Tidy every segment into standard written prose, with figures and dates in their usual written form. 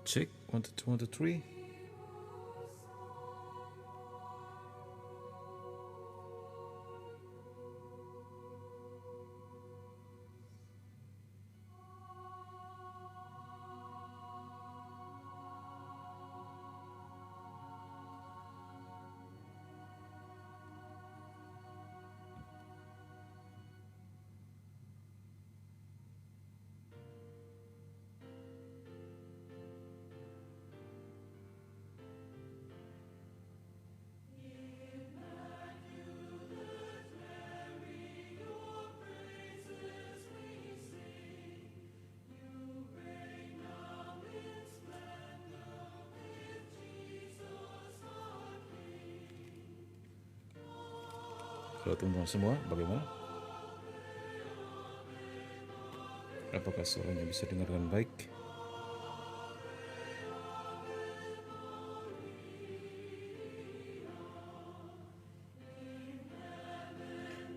Check 1 2 1 2 3. Halo teman-teman semua, bagaimana? Apakah suaranya bisa dengar dengan baik?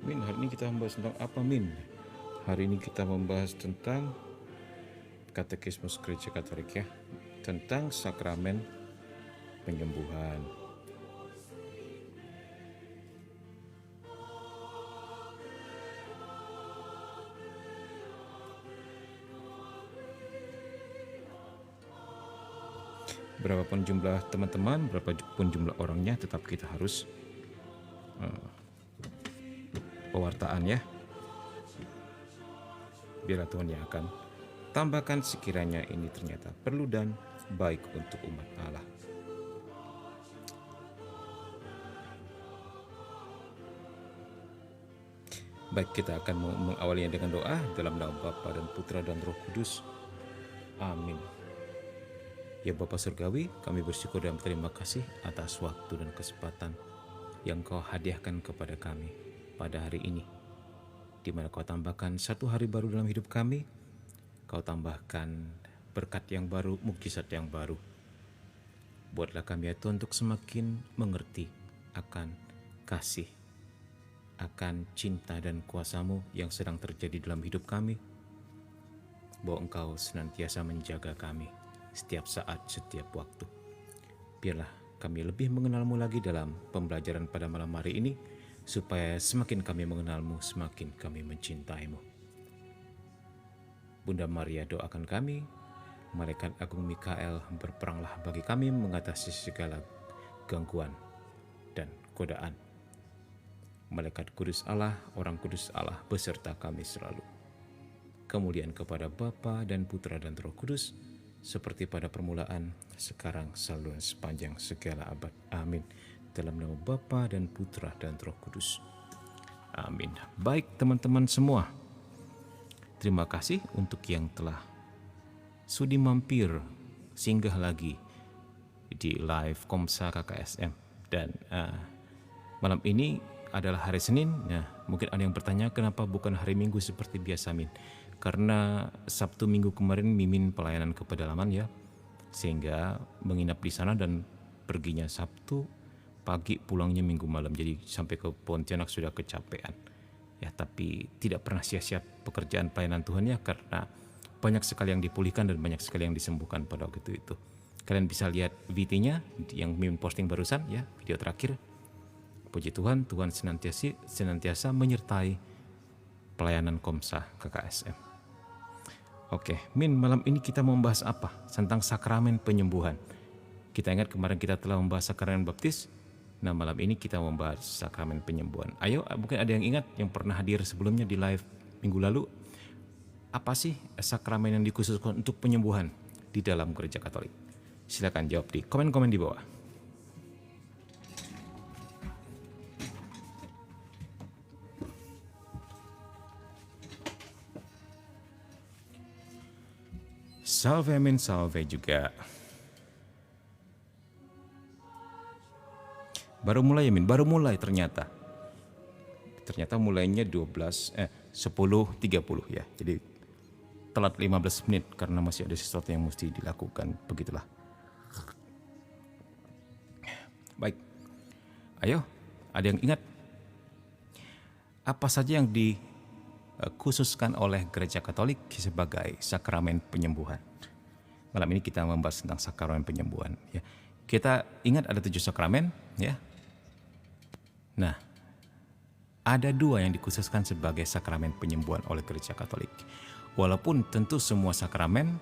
Min, hari ini kita membahas tentang apa, Min? Hari ini kita membahas tentang Katekismus Gereja Katolik ya, tentang sakramen penyembuhan. Berapapun jumlah teman-teman, berapapun jumlah orangnya, tetap kita harus pewartaan ya. Biarlah Tuhan yang akan tambahkan sekiranya ini ternyata perlu dan baik untuk umat Allah. Baik, kita akan mengawalinya dengan doa dalam nama Bapa dan Putra dan Roh Kudus. Amin. Ya Bapa Surgawi, kami bersyukur dan berterima kasih atas waktu dan kesempatan yang Kau hadiahkan kepada kami pada hari ini, di mana Kau tambahkan satu hari baru dalam hidup kami. Kau tambahkan berkat yang baru, mukjizat yang baru. Buatlah kami ya Tuhan untuk semakin mengerti akan kasih, akan cinta dan kuasa-Mu yang sedang terjadi dalam hidup kami, bahwa Engkau senantiasa menjaga kami setiap saat, setiap waktu. Biarlah kami lebih mengenal-Mu lagi dalam pembelajaran pada malam hari ini, supaya semakin kami mengenal-Mu, semakin kami mencintai-Mu. Bunda Maria doakan kami, Malaikat Agung Mikael berperanglah bagi kami mengatasi segala gangguan dan godaan. Malaikat Kudus Allah, Orang Kudus Allah beserta kami selalu. Kemuliaan kepada Bapa dan Putra dan Roh Kudus, seperti pada permulaan, sekarang, selalu dan sepanjang segala abad. Amin. Dalam nama Bapa dan Putra dan Roh Kudus. Amin. Baik teman-teman semua, terima kasih untuk yang telah sudi mampir singgah lagi di live Komsa KKSM. Dan malam ini adalah hari Senin. Nah, mungkin ada yang bertanya kenapa bukan hari Minggu seperti biasa, Min? Karena Sabtu Minggu kemarin Mimin pelayanan ke pedalaman ya, sehingga menginap di sana dan perginya Sabtu pagi, pulangnya Minggu malam. Jadi sampai ke Pontianak sudah kecapean. Ya, tapi tidak pernah sia-sia pekerjaan pelayanan Tuhan ya, karena banyak sekali yang dipulihkan dan banyak sekali yang disembuhkan pada waktu itu. Kalian bisa lihat VT-nya yang Mimin posting barusan ya, video terakhir. Puji Tuhan, Tuhan senantiasa menyertai pelayanan Komsa KKSM. Oke, Min, malam ini kita mau membahas apa? Tentang sakramen penyembuhan. Kita ingat kemarin kita telah membahas sakramen baptis. Nah, malam ini kita mau membahas sakramen penyembuhan. Ayo, mungkin ada yang ingat yang pernah hadir sebelumnya di live minggu lalu. Apa sih sakramen yang dikhususkan untuk penyembuhan di dalam Gereja Katolik? Silakan jawab di komen-komen di bawah. Salve, Min, salve juga. Baru mulai ya, Min? Baru mulai ternyata. Ternyata mulainya 10.30 ya. Jadi telat 15 menit karena masih ada sesuatu yang mesti dilakukan. Begitulah. Baik. Ayo, ada yang ingat? Apa saja yang dikhususkan oleh Gereja Katolik sebagai sakramen penyembuhan? Malam ini kita membahas tentang sakramen penyembuhan. Ya. Kita ingat ada 7 sakramen, ya. Nah, ada 2 yang dikhususkan sebagai sakramen penyembuhan oleh Gereja Katolik. Walaupun tentu semua sakramen,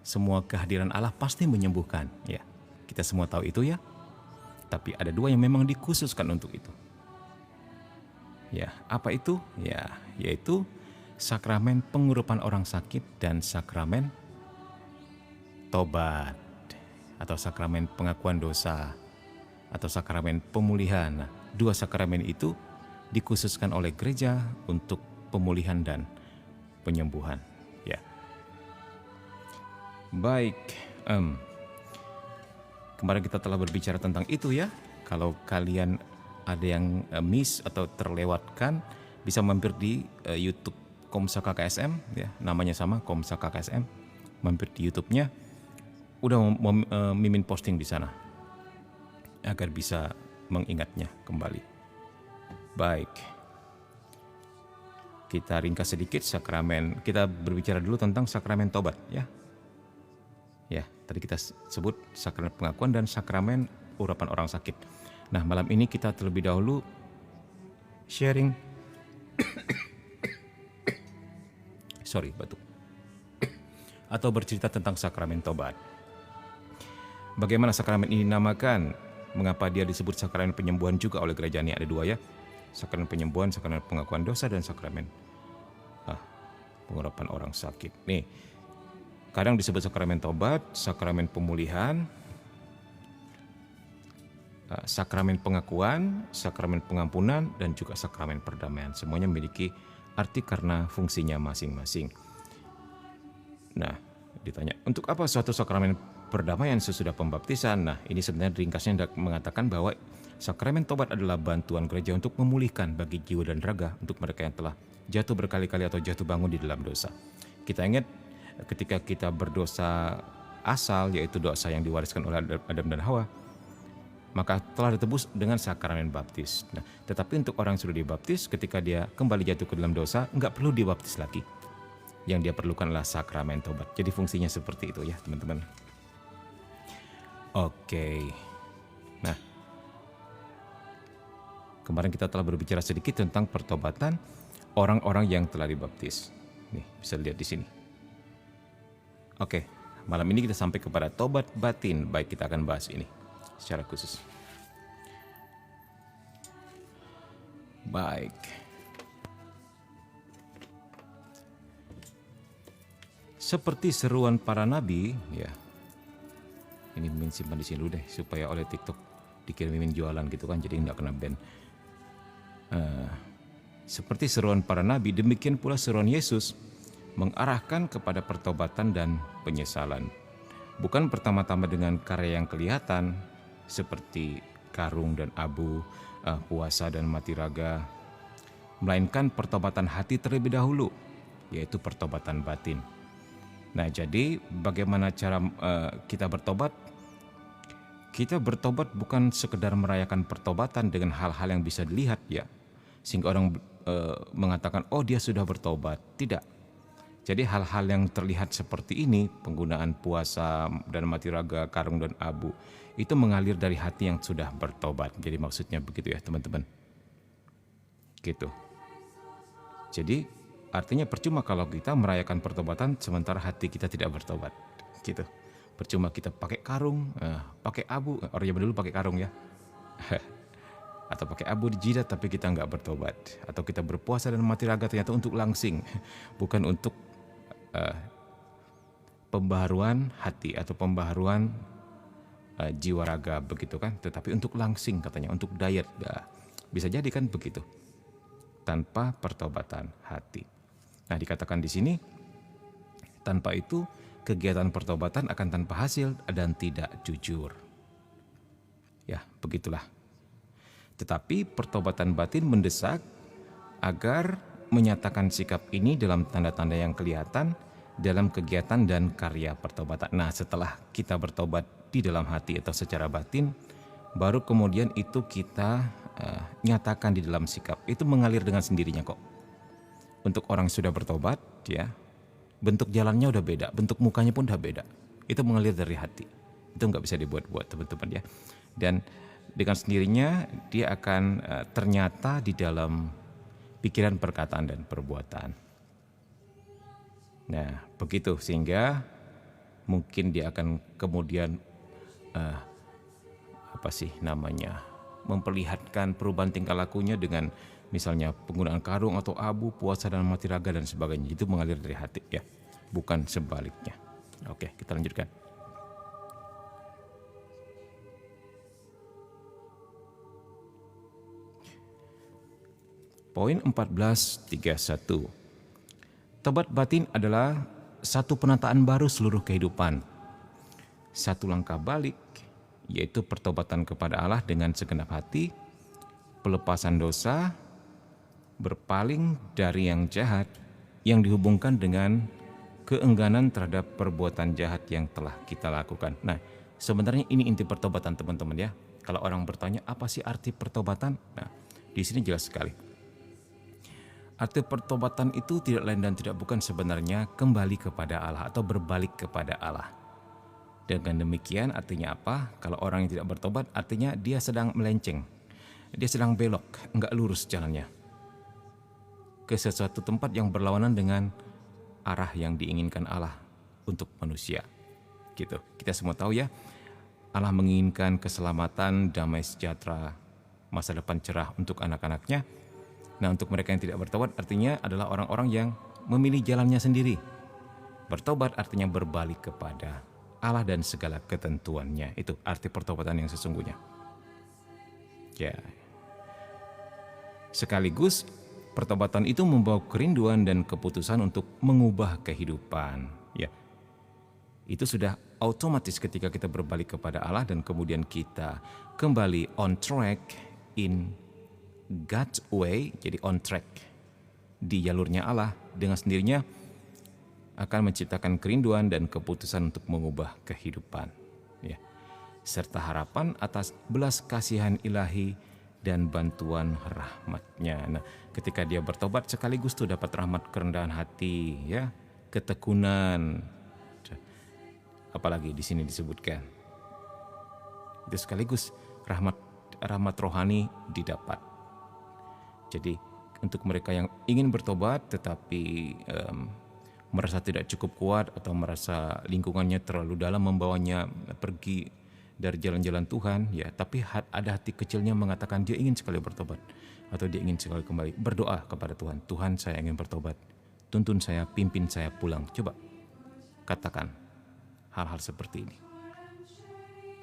semua kehadiran Allah pasti menyembuhkan, ya. Kita semua tahu itu ya. Tapi ada 2 yang memang dikhususkan untuk itu. Ya, apa itu? Ya, yaitu sakramen pengurapan orang sakit dan sakramen tobat atau sakramen pengakuan dosa atau sakramen pemulihan. Nah, 2 sakramen itu dikhususkan oleh gereja untuk pemulihan dan penyembuhan. Ya, baik. Kemarin kita telah berbicara tentang itu ya. Kalau kalian ada yang miss atau terlewatkan, bisa mampir di YouTube Komsa KKSM, ya, namanya sama Komsa KKSM. Mampir di YouTube-nya, udah Mimin posting di sana agar bisa mengingatnya kembali. Baik, kita ringkas sedikit sakramen. Kita berbicara dulu tentang sakramen tobat, ya. Ya, tadi kita sebut sakramen pengakuan dan sakramen urapan orang sakit. Nah, malam ini kita terlebih dahulu sharing batuk. Atau bercerita tentang sakramen tobat. Bagaimana sakramen ini dinamakan? Mengapa dia disebut sakramen penyembuhan juga oleh gereja ini? Ada 2 ya. Sakramen penyembuhan, sakramen pengakuan dosa, dan sakramen pengurapan orang sakit. Nih, kadang disebut sakramen tobat, sakramen pemulihan, sakramen pengakuan, sakramen pengampunan, dan juga sakramen perdamaian. Semuanya memiliki arti karena fungsinya masing-masing. Nah, ditanya, untuk apa suatu sakramen perdamaian sesudah pembaptisan? Nah, ini sebenarnya ringkasnya mengatakan bahwa sakramen tobat adalah bantuan gereja untuk memulihkan bagi jiwa dan raga untuk mereka yang telah jatuh berkali-kali atau jatuh bangun di dalam dosa. Kita ingat ketika kita berdosa asal, yaitu dosa yang diwariskan oleh Adam dan Hawa, maka telah ditebus dengan sakramen baptis. Nah, tetapi untuk orang yang sudah dibaptis, ketika dia kembali jatuh ke dalam dosa, nggak perlu dibaptis lagi. Yang dia perlukan adalah sakramen tobat. Jadi fungsinya seperti itu ya, teman-teman. Oke. Nah, kemarin kita telah berbicara sedikit tentang pertobatan orang-orang yang telah dibaptis. Nih, bisa lihat di sini. Oke, malam ini kita sampai kepada tobat batin. Baik, kita akan bahas ini secara khusus. Baik. Seperti seruan para nabi, ya. Ini Mimin simpan di sini dulu deh supaya oleh TikTok dikirim Mimin jualan gitu kan, jadi nggak kena ban. Seperti seruan para nabi, demikian pula seruan Yesus mengarahkan kepada pertobatan dan penyesalan. Bukan pertama-tama dengan karya yang kelihatan seperti karung dan abu, puasa dan mati raga, melainkan pertobatan hati terlebih dahulu, yaitu pertobatan batin. Nah, jadi bagaimana cara kita bertobat? Kita bertobat bukan sekedar merayakan pertobatan dengan hal-hal yang bisa dilihat ya, sehingga orang mengatakan oh dia sudah bertobat. Tidak. Jadi hal-hal yang terlihat seperti ini, penggunaan puasa dan mati raga, karung dan abu, itu mengalir dari hati yang sudah bertobat. Jadi maksudnya begitu ya teman-teman. Gitu. Jadi artinya percuma kalau kita merayakan pertobatan sementara hati kita tidak bertobat. Gitu. Percuma kita pakai karung, pakai abu, orang zaman dulu pakai karung ya. Atau pakai abu di jidat tapi kita nggak bertobat. Atau kita berpuasa dan mati raga ternyata untuk langsing, bukan untuk pembaharuan hati atau pembaharuan jiwa raga begitu kan, tetapi untuk langsing katanya, untuk diet. Bisa jadi kan begitu, tanpa pertobatan hati. Nah, dikatakan di sini, tanpa itu kegiatan pertobatan akan tanpa hasil dan tidak jujur. Ya, begitulah. Tetapi pertobatan batin mendesak agar menyatakan sikap ini dalam tanda-tanda yang kelihatan dalam kegiatan dan karya pertobatan. Nah, setelah kita bertobat di dalam hati atau secara batin, baru kemudian itu kita nyatakan di dalam sikap. Itu mengalir dengan sendirinya kok. Untuk orang yang sudah bertobat, ya, bentuk jalannya udah beda, bentuk mukanya pun udah beda. Itu mengalir dari hati. Itu nggak bisa dibuat-buat teman-teman ya. Dan dengan sendirinya dia akan ternyata di dalam pikiran, perkataan, dan perbuatan. Nah begitu, sehingga mungkin dia akan kemudian memperlihatkan perubahan tingkah lakunya dengan misalnya penggunaan karung atau abu, puasa dan mati raga dan sebagainya. Itu mengalir dari hati ya, bukan sebaliknya. Oke, kita lanjutkan. Poin 14.31. Tobat batin adalah satu penataan baru seluruh kehidupan. Satu langkah balik, yaitu pertobatan kepada Allah dengan segenap hati, pelepasan dosa, berpaling dari yang jahat yang dihubungkan dengan keengganan terhadap perbuatan jahat yang telah kita lakukan. Nah, sebenarnya ini inti pertobatan teman-teman ya. Kalau orang bertanya apa sih arti pertobatan? Nah, di sini jelas sekali. Arti pertobatan itu tidak lain dan tidak bukan sebenarnya kembali kepada Allah atau berbalik kepada Allah. Dengan demikian artinya apa? Kalau orang yang tidak bertobat artinya dia sedang melenceng. Dia sedang belok, enggak lurus jalannya ke sesuatu tempat yang berlawanan dengan arah yang diinginkan Allah untuk manusia. Gitu. Kita semua tahu ya, Allah menginginkan keselamatan, damai sejahtera, masa depan cerah untuk anak-anaknya. Nah, untuk mereka yang tidak bertobat artinya adalah orang-orang yang memilih jalannya sendiri. Bertobat artinya berbalik kepada Allah dan segala ketentuannya. Itu arti pertobatan yang sesungguhnya. Ya. Sekaligus pertobatan itu membawa kerinduan dan keputusan untuk mengubah kehidupan. Ya, itu sudah otomatis ketika kita berbalik kepada Allah dan kemudian kita kembali on track in God's way, jadi on track di jalurnya Allah, dengan sendirinya akan menciptakan kerinduan dan keputusan untuk mengubah kehidupan. Ya, serta harapan atas belas kasihan ilahi dan bantuan rahmat-Nya. Nah, ketika dia bertobat sekaligus tuh dapat rahmat kerendahan hati, ya, ketekunan. Apalagi di sini disebutkan. Itu sekaligus rahmat rohani didapat. Jadi untuk mereka yang ingin bertobat tetapi merasa tidak cukup kuat atau merasa lingkungannya terlalu dalam membawanya pergi dari jalan-jalan Tuhan, ya, tapi ada hati kecilnya mengatakan dia ingin sekali bertobat atau dia ingin sekali kembali, berdoa kepada Tuhan. Tuhan, saya ingin bertobat, tuntun saya, pimpin saya pulang. Coba katakan hal-hal seperti ini.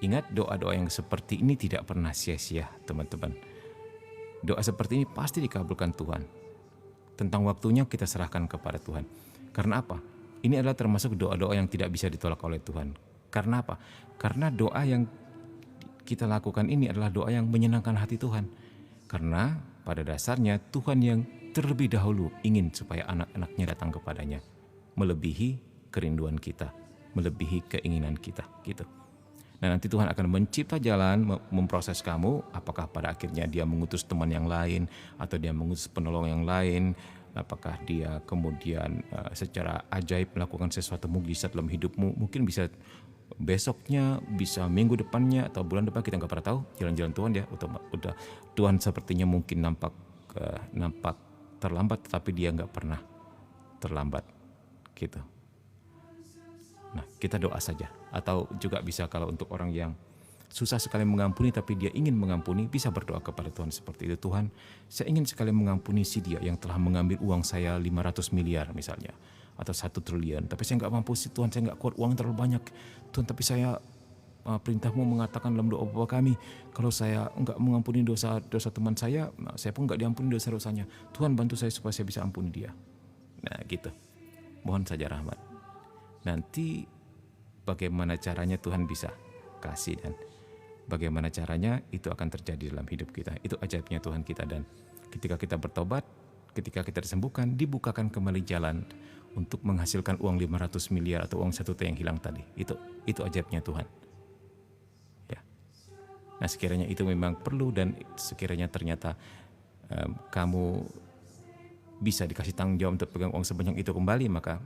Ingat, doa-doa yang seperti ini tidak pernah sia-sia, teman-teman. Doa seperti ini pasti dikabulkan Tuhan. Tentang waktunya kita serahkan kepada Tuhan. Karena apa? Ini adalah termasuk doa-doa yang tidak bisa ditolak oleh Tuhan. Karena apa? Karena doa yang kita lakukan ini adalah doa yang menyenangkan hati Tuhan. Karena pada dasarnya Tuhan yang terlebih dahulu ingin supaya anak-anaknya datang kepadanya, melebihi kerinduan kita, melebihi keinginan kita, gitu. Nah, nanti Tuhan akan mencipta jalan, memproses kamu, apakah pada akhirnya dia mengutus teman yang lain, atau dia mengutus penolong yang lain, apakah dia kemudian secara ajaib melakukan sesuatu mukjizat dalam hidupmu, mungkin bisa besoknya, bisa minggu depannya, atau bulan depan, kita nggak pernah tahu jalan-jalan Tuhan ya. Udah Tuhan sepertinya mungkin nampak terlambat, tetapi dia nggak pernah terlambat, gitu. Nah, kita doa saja. Atau juga bisa kalau untuk orang yang susah sekali mengampuni tapi dia ingin mengampuni, bisa berdoa kepada Tuhan seperti itu. Tuhan, saya ingin sekali mengampuni si dia yang telah mengambil uang saya 500 miliar misalnya, atau 1 triliun, tapi saya nggak mampu sih Tuhan, saya nggak kuat, uang terlalu banyak Tuhan, tapi saya perintahmu mengatakan dalam doa Bapa kami, kalau saya nggak mengampuni dosa teman saya pun nggak diampuni dosa-dosanya. Tuhan, bantu saya supaya saya bisa ampuni dia. Nah, gitu. Mohon saja rahmat. Nanti bagaimana caranya Tuhan bisa kasih, dan bagaimana caranya itu akan terjadi dalam hidup kita. Itu ajaibnya Tuhan kita. Dan ketika kita bertobat, ketika kita disembuhkan, dibukakan kembali jalan untuk menghasilkan uang 500 miliar atau uang 1 T yang hilang tadi. Itu ajaibnya Tuhan. Ya. Nah, sekiranya itu memang perlu, dan sekiranya ternyata kamu bisa dikasih tanggung jawab untuk pegang uang sebanyak itu kembali, maka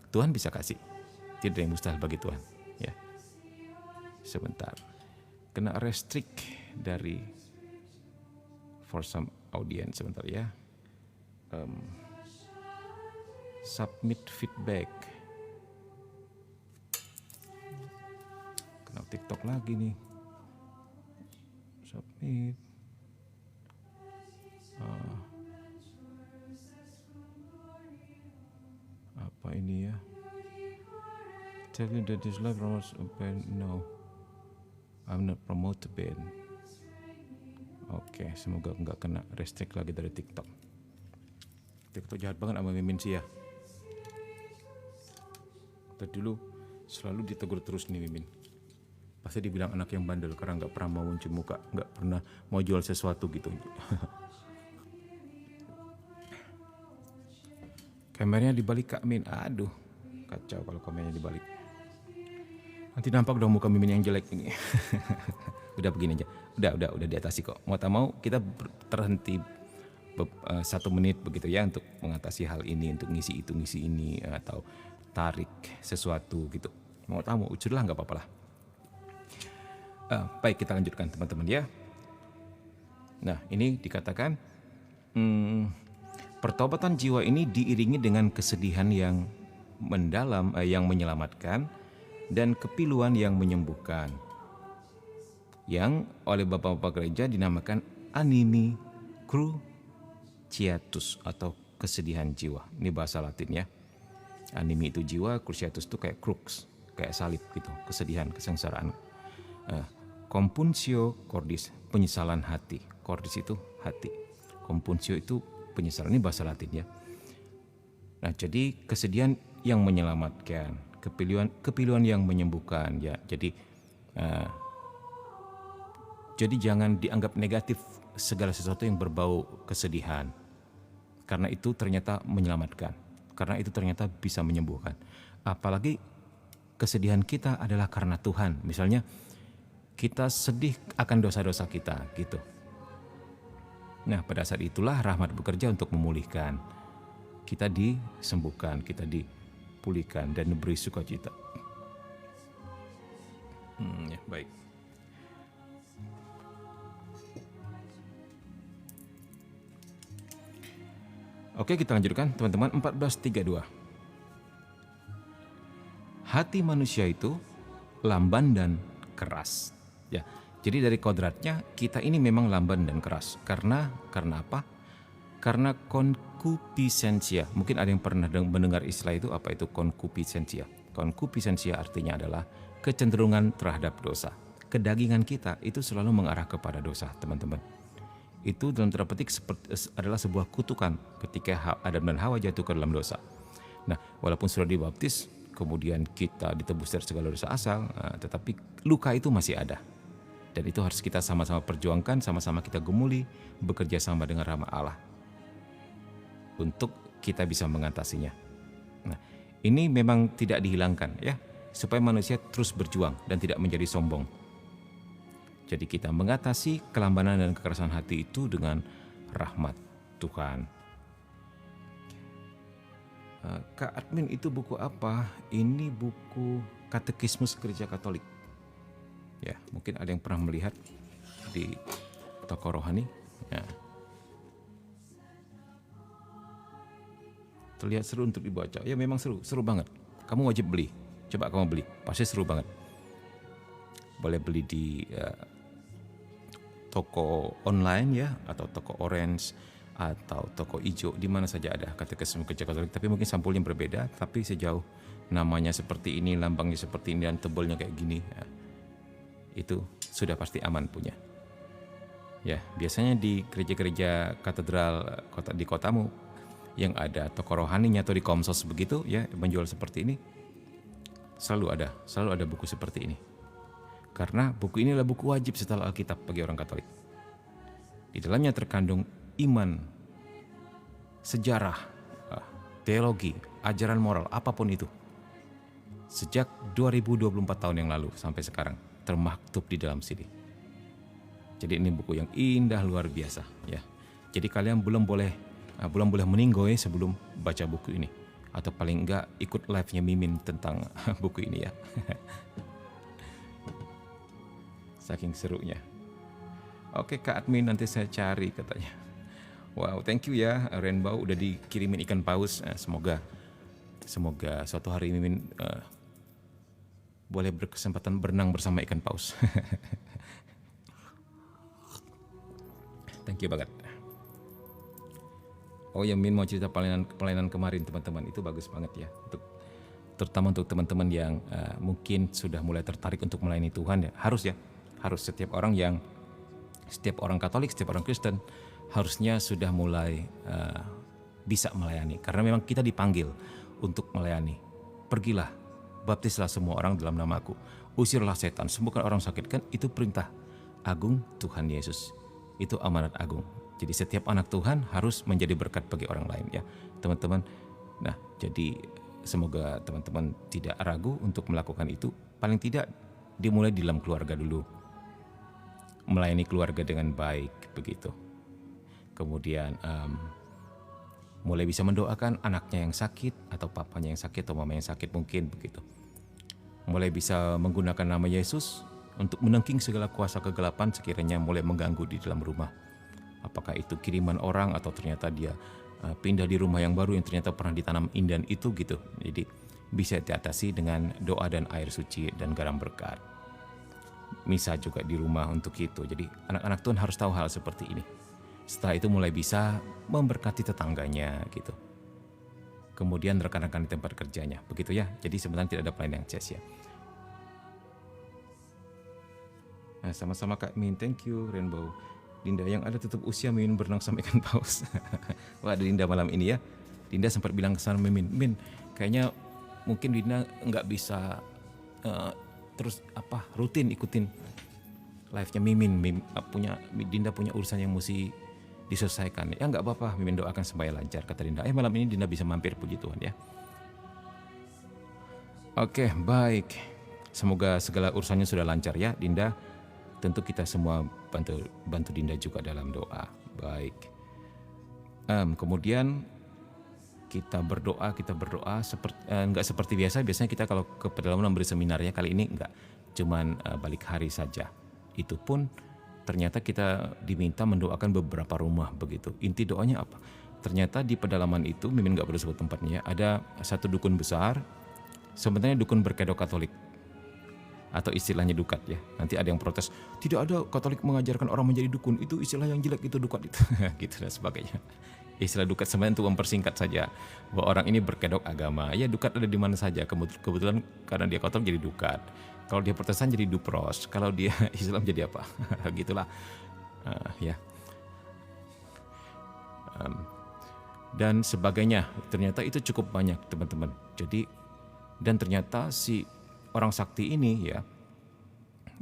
Tuhan bisa kasih. Tidak ada yang mustahil bagi Tuhan. Ya, sebentar. Kena restrict dari for some audience sebentar ya. Submit feedback. Kena TikTok lagi nih. Submit. Apa ini ya? Tell you that this live promotes a band. No, I'm not promote the band. Oke, semoga nggak kena restrict lagi dari TikTok. TikTok jahat banget sama Mimin sih ya. Dari dulu selalu ditegur terus nih Mimin. Pasti dibilang anak yang bandel karena nggak pernah mau muncul muka, nggak pernah mau jual sesuatu gitu. Kameranya dibalik Kak Min. Aduh, kacau kalau kameranya dibalik. Nanti nampak dong muka Mimin yang jelek ini. Udah begini aja. Udah diatasi kok. Mau tak mau kita terhenti 1 menit begitu ya untuk mengatasi hal ini, untuk ngisi itu, ngisi ini atau tarik sesuatu gitu. Mau tak mau ucurlah nggak apa-apa lah. Baik, kita lanjutkan teman-teman ya. Nah, ini dikatakan pertobatan jiwa ini diiringi dengan kesedihan yang mendalam, yang menyelamatkan, dan kepiluan yang menyembuhkan, yang oleh bapak-bapak gereja dinamakan animi cruciatus atau kesedihan jiwa. Ini bahasa Latin ya. Animi itu jiwa, cruciatus itu kayak crux, kayak salib gitu, kesedihan, kesengsaraan. Compunctio cordis, penyesalan hati. Cordis itu hati. Compunctio itu penyesalan, ini bahasa Latin ya. Nah, jadi kesedihan yang menyelamatkan, kepiluan yang menyembuhkan ya. Jadi jangan dianggap negatif segala sesuatu yang berbau kesedihan. Karena itu ternyata menyelamatkan. Karena itu ternyata bisa menyembuhkan. Apalagi kesedihan kita adalah karena Tuhan. Misalnya kita sedih akan dosa-dosa kita gitu. Nah, pada saat itulah rahmat bekerja untuk memulihkan. Kita disembuhkan, kita dipulihkan dan diberi sukacita. Ya, baik. Oke, kita lanjutkan teman-teman. 14:32. Hati manusia itu lamban dan keras. Ya, jadi dari kodratnya kita ini memang lamban dan keras. Karena apa? Karena concupiscencia. Mungkin ada yang pernah mendengar istilah itu. Apa itu concupiscencia? Concupiscencia artinya adalah kecenderungan terhadap dosa. Kedagingan kita itu selalu mengarah kepada dosa, teman-teman. Itu dalam tanda petik adalah sebuah kutukan ketika Adam dan Hawa jatuh ke dalam dosa. Nah, walaupun sudah dibaptis, kemudian kita ditebus dari segala dosa asal, tetapi luka itu masih ada. Dan itu harus kita sama-sama perjuangkan, sama-sama kita gumuli, bekerja sama dengan rahmat Allah untuk kita bisa mengatasinya. Nah, ini memang tidak dihilangkan ya, supaya manusia terus berjuang dan tidak menjadi sombong. Jadi kita mengatasi kelambanan dan kekerasan hati itu dengan rahmat Tuhan. Kak Admin, itu buku apa? Ini buku Katekismus Gereja Katolik. Ya, mungkin ada yang pernah melihat di toko rohani. Ya. Terlihat seru untuk dibaca. Ya, memang seru banget. Kamu wajib beli. Coba kamu beli, pasti seru banget. Boleh beli di toko online ya, atau toko orange, atau toko hijau, di mana saja ada Katekismus Gereja Katolik. Tapi mungkin sampulnya berbeda, tapi sejauh namanya seperti ini, lambangnya seperti ini, dan tebalnya kayak gini, ya, itu sudah pasti aman punya. Ya, biasanya di gereja-gereja katedral di kotamu yang ada toko rohaninya atau di Komsos begitu ya, menjual seperti ini, selalu ada buku seperti ini. Karena buku ini adalah buku wajib setelah Alkitab bagi orang Katolik. Di dalamnya terkandung iman, sejarah, teologi, ajaran moral, apapun itu. Sejak 2024 tahun yang lalu sampai sekarang termaktub di dalam sini. Jadi ini buku yang indah luar biasa ya. Jadi kalian belum boleh meninggoy sebelum baca buku ini. Atau paling enggak ikut live-nya Mimin tentang buku ini ya. Saking serunya. Oke Kak Admin, nanti saya cari katanya. Wow, thank you ya Rainbow udah dikirimin ikan paus. Semoga suatu hari Mimin boleh berkesempatan berenang bersama ikan paus. Thank you banget. Oh ya, Min mau cerita pelayanan kemarin teman-teman, itu bagus banget ya. Terutama untuk teman-teman yang mungkin sudah mulai tertarik untuk melayani Tuhan ya. Harus setiap orang Katolik, setiap orang Kristen harusnya sudah mulai bisa melayani. Karena memang kita dipanggil untuk melayani. Pergilah, baptislah semua orang dalam nama-Aku. Usirlah setan, sembuhkan orang sakit. Kan itu perintah agung Tuhan Yesus. Itu amanat agung. Jadi setiap anak Tuhan harus menjadi berkat bagi orang lain ya teman-teman. Nah jadi semoga teman-teman tidak ragu untuk melakukan itu. Paling tidak dimulai di dalam keluarga dulu. Melayani keluarga dengan baik begitu. Kemudian mulai bisa mendoakan anaknya yang sakit atau papanya yang sakit atau mamanya yang sakit mungkin begitu. Mulai bisa menggunakan nama Yesus untuk menengking segala kuasa kegelapan sekiranya mulai mengganggu di dalam rumah. Apakah itu kiriman orang atau ternyata dia pindah di rumah yang baru yang ternyata pernah ditanam indan itu gitu. Jadi bisa diatasi dengan doa dan air suci dan garam berkat. Misa juga di rumah untuk itu. Jadi anak-anak Tuhan harus tahu hal seperti ini. Setelah itu mulai bisa memberkati tetangganya gitu. Kemudian rekan-rekan di tempat kerjanya. Begitu ya. Jadi sebenarnya tidak ada pelayanan yang sia-sia. Nah, sama-sama Kak Min. Thank you Rainbow. Dinda yang ada tutup usia Mimin berenang sama ikan paus. Wah ada Dinda malam ini ya. Dinda sempat bilang ke sana Min, kayaknya mungkin Dinda nggak bisa terus rutin ikutin live-nya Mimin. Dinda punya urusan yang mesti diselesaikan. Ya nggak apa-apa, Mimin doakan supaya lancar kata Dinda. Malam ini Dinda bisa mampir, puji Tuhan ya. Oke baik. Semoga segala urusannya sudah lancar ya Dinda. Tentu kita semua bantu Dinda juga dalam doa. Baik. Kemudian kita berdoa nggak seperti biasa. Biasanya kita kalau ke pedalaman memberi seminar ya, kali ini nggak, cuman balik hari saja. Itu pun ternyata kita diminta mendoakan beberapa rumah begitu. Inti doanya apa? Ternyata di pedalaman itu, Mimin nggak perlu sebut tempatnya ya, ada satu dukun besar. Sebenarnya dukun berkedok Katolik. Atau istilahnya dukat ya. Nanti ada yang protes, tidak ada Katolik mengajarkan orang menjadi dukun, itu istilah yang jelek, itu dukat itu. Gitu dan sebagainya. Istilah dukat sebenarnya untuk mempersingkat saja bahwa orang ini berkedok agama. Ya dukat ada di mana saja. Kebetulan karena dia Katolik jadi dukat. Kalau dia Protestan jadi dupros. Kalau dia Islam jadi apa? Gitulah. Ya. Dan sebagainya. Ternyata itu cukup banyak teman-teman. Jadi dan ternyata si orang sakti ini ya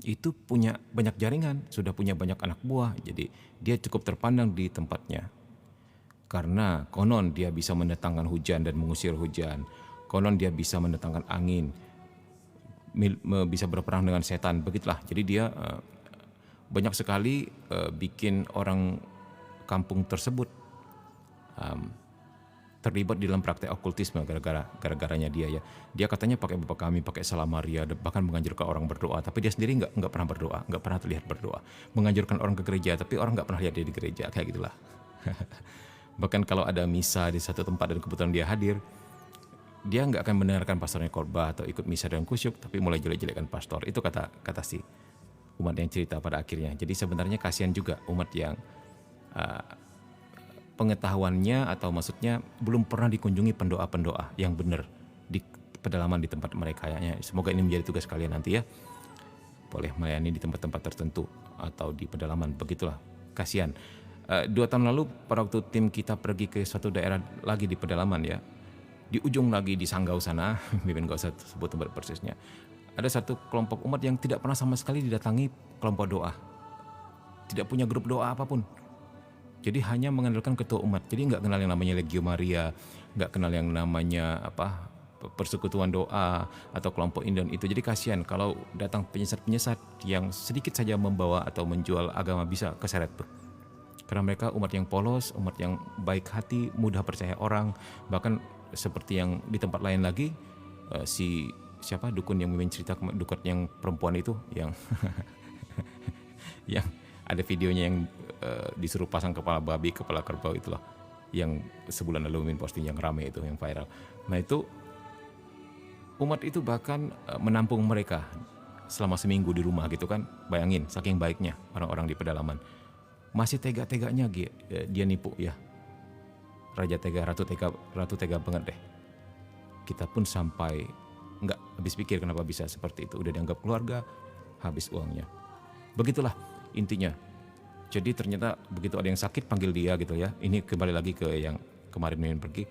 itu punya banyak jaringan, sudah punya banyak anak buah, jadi dia cukup terpandang di tempatnya. Karena konon dia bisa mendatangkan hujan dan mengusir hujan, konon dia bisa mendatangkan angin, bisa berperang dengan setan, begitulah. Jadi dia banyak sekali bikin orang kampung tersebut terlibat di dalam praktek okultisme gara-garanya dia ya. Dia katanya pakai Bapak Kami, pakai Salam Maria, bahkan menganjurkan orang berdoa, tapi dia sendiri nggak pernah berdoa, nggak pernah terlihat berdoa. Menganjurkan orang ke gereja, tapi orang nggak pernah lihat dia di gereja, kayak gitulah. Bahkan kalau ada misa di satu tempat dan kebetulan dia hadir, dia nggak akan mendengarkan pastornya khotbah atau ikut misa dengan kusyuk, tapi mulai jelek-jelekkan pastor. Itu kata si umat yang cerita pada akhirnya. Jadi sebenarnya kasihan juga umat yang pengetahuannya atau maksudnya belum pernah dikunjungi pendoa-pendoa yang benar di pedalaman di tempat mereka ya. Semoga ini menjadi tugas kalian nanti ya. Boleh melayani di tempat-tempat tertentu atau di pedalaman, begitulah. Kasihan. 2 tahun lalu pada waktu tim kita pergi ke suatu daerah lagi di pedalaman ya. Di ujung lagi di Sanggau sana, Mimin gak usah sebut tempat persisnya. Ada satu kelompok umat yang tidak pernah sama sekali didatangi kelompok doa. Tidak punya grup doa apapun. Jadi hanya mengandalkan ketua umat. Jadi nggak kenal yang namanya Legio Maria, nggak kenal yang namanya persekutuan doa atau kelompok Indon itu. Jadi kasihan kalau datang penyesat-penyesat yang sedikit saja membawa atau menjual agama bisa keseret tuh. Karena mereka umat yang polos, umat yang baik hati, mudah percaya orang, bahkan seperti yang di tempat lain lagi, si siapa dukun yang Mimin cerita, dukun yang perempuan itu yang yang ada videonya yang disuruh pasang kepala babi, kepala kerbau itulah, yang sebulan lalu Mimin posting yang rame itu, yang viral. Nah itu umat itu bahkan menampung mereka selama seminggu di rumah gitu kan. Bayangin saking baiknya orang-orang di pedalaman. Masih tega-teganya dia nipu ya. Raja tega, ratu tega banget deh. Kita pun sampai nggak habis pikir kenapa bisa seperti itu. Udah dianggap keluarga, habis uangnya. Begitulah intinya. Jadi ternyata begitu ada yang sakit panggil dia gitu ya. Ini kembali lagi ke yang kemarin Mimin pergi.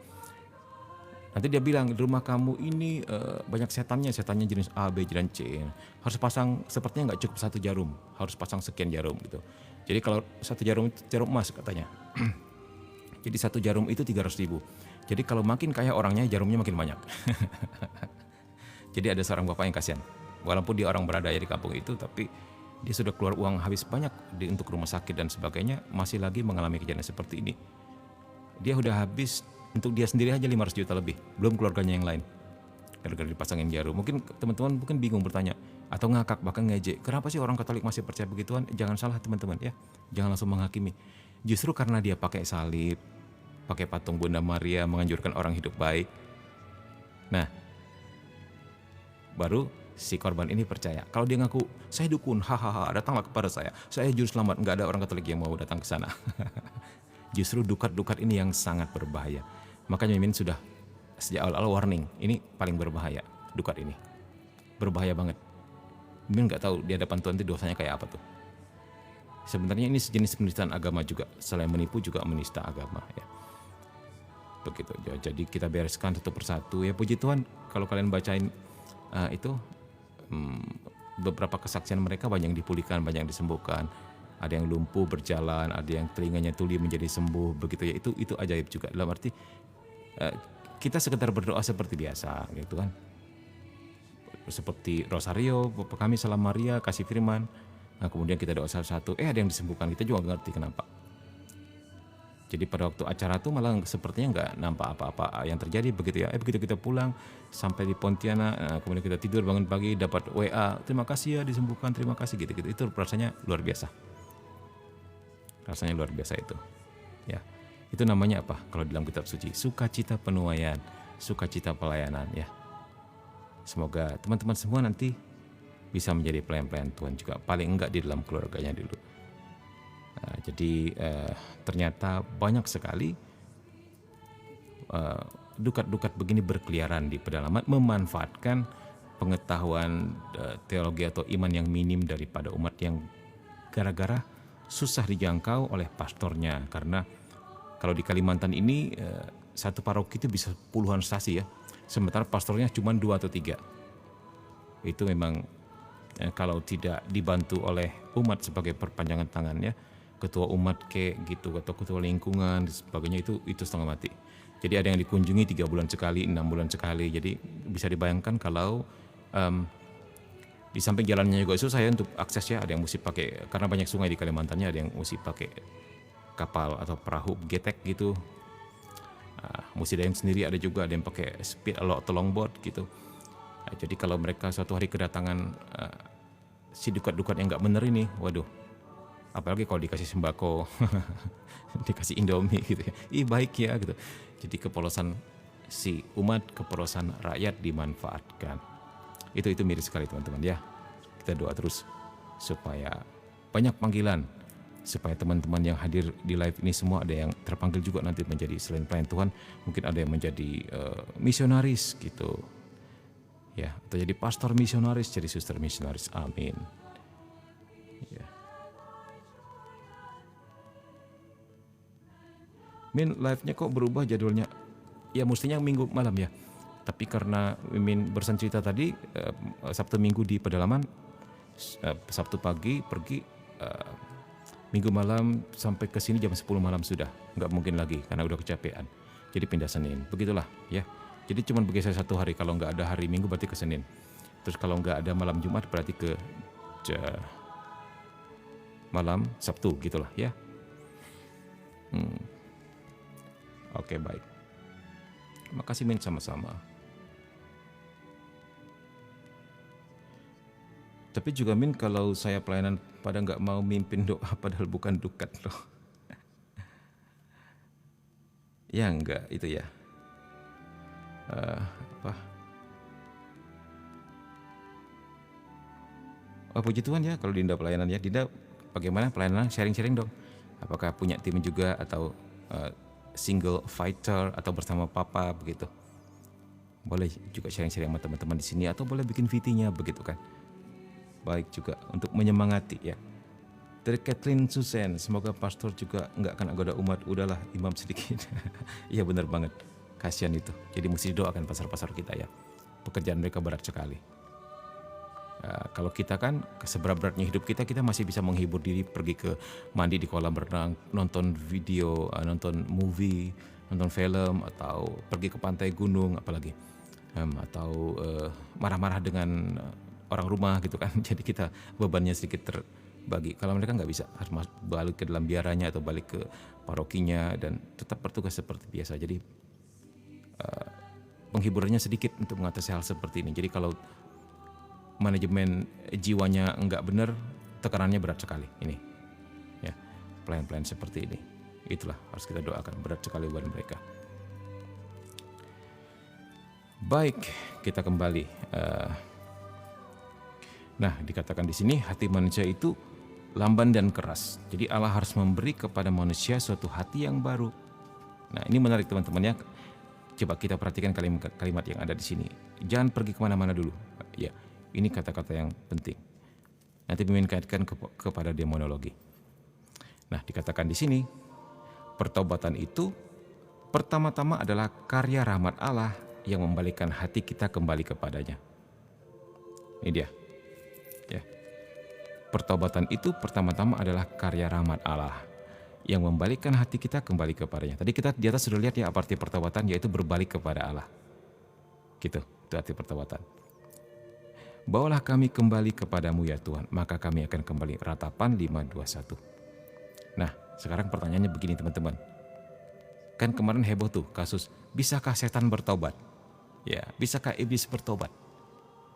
Nanti dia bilang di rumah kamu ini banyak setannya jenis A, B, dan C. Harus pasang, sepertinya nggak cukup 1 jarum, harus pasang sekian jarum gitu. Jadi kalau 1 jarum itu jarum emas katanya. Jadi 1 jarum itu 300.000. Jadi kalau makin kaya orangnya, jarumnya makin banyak. Jadi ada seorang bapak yang kasihan. Walaupun dia orang berada ya di kampung itu, tapi dia sudah keluar uang habis banyak untuk rumah sakit dan sebagainya, masih lagi mengalami kejadian seperti ini. Dia udah habis untuk dia sendiri aja 500 juta lebih, belum keluarganya yang lain. Gara-gara dipasangin jarum. Mungkin teman-teman bingung bertanya atau ngakak bahkan ngejek, kenapa sih orang Katolik masih percaya begituan? Jangan salah teman-teman ya, jangan langsung menghakimi. Justru karena dia pakai salib, pakai patung Bunda Maria menganjurkan orang hidup baik. Nah, baru si korban ini percaya. Kalau dia ngaku, saya dukun, hahaha, datanglah kepada saya juru selamat, nggak ada orang Katolik yang mau datang ke sana. Justru dukat-dukat ini yang sangat berbahaya. Makanya Mimin sudah sejak awal warning, ini paling berbahaya, dukat ini. Berbahaya banget. Mimin nggak tahu di hadapan Tuhan itu dosanya kayak apa tuh. Sebenarnya ini sejenis penistaan agama juga, selain menipu juga menista agama ya. Begitu ya. Jadi kita bereskan satu persatu ya. Puji Tuhan kalau kalian bacain beberapa kesaksian mereka, banyak yang dipulihkan, banyak yang disembuhkan. Ada yang lumpuh berjalan, ada yang telinganya tuli menjadi sembuh, begitu ya. Itu ajaib juga. Dalam arti kita sekedar berdoa seperti biasa gitu kan. Seperti Rosario, Bapa Kami Salam Maria, kasih firman. Nah, kemudian kita doa satu-satu, ada yang disembuhkan, kita juga nggak ngerti kenapa. Jadi pada waktu acara tuh malah sepertinya nggak nampak apa-apa yang terjadi begitu ya. Begitu kita pulang sampai di Pontianak, kemudian kita tidur bangun pagi dapat WA, terima kasih ya disembuhkan, terima kasih gitu-gitu. Itu rasanya luar biasa. Rasanya luar biasa itu. Ya. Itu namanya apa? Kalau dalam kitab suci, sukacita penuaian, sukacita pelayanan ya. Semoga teman-teman semua nanti bisa menjadi pelayan-pelayan Tuhan juga, paling enggak di dalam keluarganya dulu. Nah, jadi ternyata banyak sekali dukat-dukat begini berkeliaran di pedalaman, memanfaatkan pengetahuan teologi atau iman yang minim daripada umat yang gara-gara susah dijangkau oleh pastornya. Karena kalau di Kalimantan ini satu paroki itu bisa puluhan stasi ya, sementara pastornya cuma 2 atau 3. Itu memang kalau tidak dibantu oleh umat sebagai perpanjangan tangannya, ketua umat kayak gitu atau ketua lingkungan dan sebagainya, itu setengah mati. Jadi ada yang dikunjungi 3 bulan sekali, 6 bulan sekali. Jadi bisa dibayangkan kalau di samping jalannya juga susah ya untuk aksesnya, ada yang mesti pakai, karena banyak sungai di Kalimantannya, ada yang mesti pakai kapal atau perahu getek gitu. Mesti ada yang sendiri, ada juga ada yang pakai speed atau longboat gitu. Jadi kalau mereka suatu hari kedatangan si dukat-dukat yang nggak bener ini, waduh, apalagi kalau dikasih sembako, dikasih Indomie gitu ya, baik ya gitu. Jadi kepolosan si umat, kepolosan rakyat dimanfaatkan. Itu miris sekali teman-teman ya. Kita doa terus supaya banyak panggilan, supaya teman-teman yang hadir di live ini semua ada yang terpanggil juga nanti menjadi selain pelayan Tuhan, mungkin ada yang menjadi misionaris gitu. Ya, atau jadi pastor misionaris, jadi suster misionaris. Amin. Ya. Min, live-nya kok berubah jadwalnya? Ya mestinya minggu malam ya. Tapi karena Mimin bersan cerita tadi, Sabtu Minggu di pedalaman, Sabtu pagi pergi, Minggu malam sampai ke sini jam 10 malam sudah. Nggak mungkin lagi karena udah kecapean. Jadi pindah Senin. Begitulah ya. Jadi cuma bergeser 1 hari, kalau nggak ada hari Minggu berarti ke Senin. Terus kalau nggak ada malam Jumat berarti ke malam Sabtu gitulah ya. Oke, baik. makasih Min, sama-sama. Tapi juga Min, kalau saya pelayanan pada nggak mau mimpin doa padahal bukan dukat loh. Ya enggak, itu ya. Apa? Oh, puji Tuhan ya kalau Dinda pelayanan ya. Dinda bagaimana pelayanan, sharing-sharing dong. Apakah punya tim juga atau single fighter atau bersama papa begitu. Boleh juga sharing-sharing sama teman-teman di sini atau boleh bikin VT-nya begitu kan. Baik juga untuk menyemangati ya. Dari Kathleen Susan, semoga pastor juga nggak akan goda umat, udahlah imam sedikit. Iya benar banget, kasihan itu. Jadi mesti doakan pastor-pastor kita ya. Pekerjaan mereka berat sekali. Kalau kita kan seberat-beratnya hidup kita masih bisa menghibur diri, pergi ke mandi di kolam renang, nonton video, nonton movie, nonton film, atau pergi ke pantai gunung apalagi, atau marah-marah dengan orang rumah gitu kan. Jadi kita bebannya sedikit terbagi. Kalau mereka nggak bisa, harus balik ke dalam biaranya atau balik ke parokinya dan tetap bertugas seperti biasa. Jadi penghiburannya sedikit untuk mengatasi hal seperti ini. Jadi kalau manajemen jiwanya enggak benar, tekanannya berat sekali ini. Ya, pelayan-pelayan seperti ini. Itulah harus kita doakan, berat sekali buat mereka. Baik, kita kembali. Nah, dikatakan di sini hati manusia itu lamban dan keras. Jadi Allah harus memberi kepada manusia suatu hati yang baru. Nah, ini menarik teman-teman ya. Coba kita perhatikan kalimat yang ada di sini. Jangan pergi kemana-mana dulu. Ya. Ini kata-kata yang penting. Nanti Mimin kaitkan kepada demonologi. Nah, dikatakan di sini, pertobatan itu pertama-tama adalah karya rahmat Allah yang membalikkan hati kita kembali kepadanya. Ini dia. Ya. Pertobatan itu pertama-tama adalah karya rahmat Allah yang membalikkan hati kita kembali kepadanya. Tadi kita di atas sudah lihat ya apa arti pertobatan, yaitu berbalik kepada Allah. Gitu, itu arti pertobatan. Bawalah kami kembali kepadamu ya Tuhan, maka kami akan kembali. Ratapan 5:21. Nah, sekarang pertanyaannya begini teman-teman. Kan kemarin heboh tuh kasus, bisakah setan bertobat? Ya, bisakah iblis bertobat?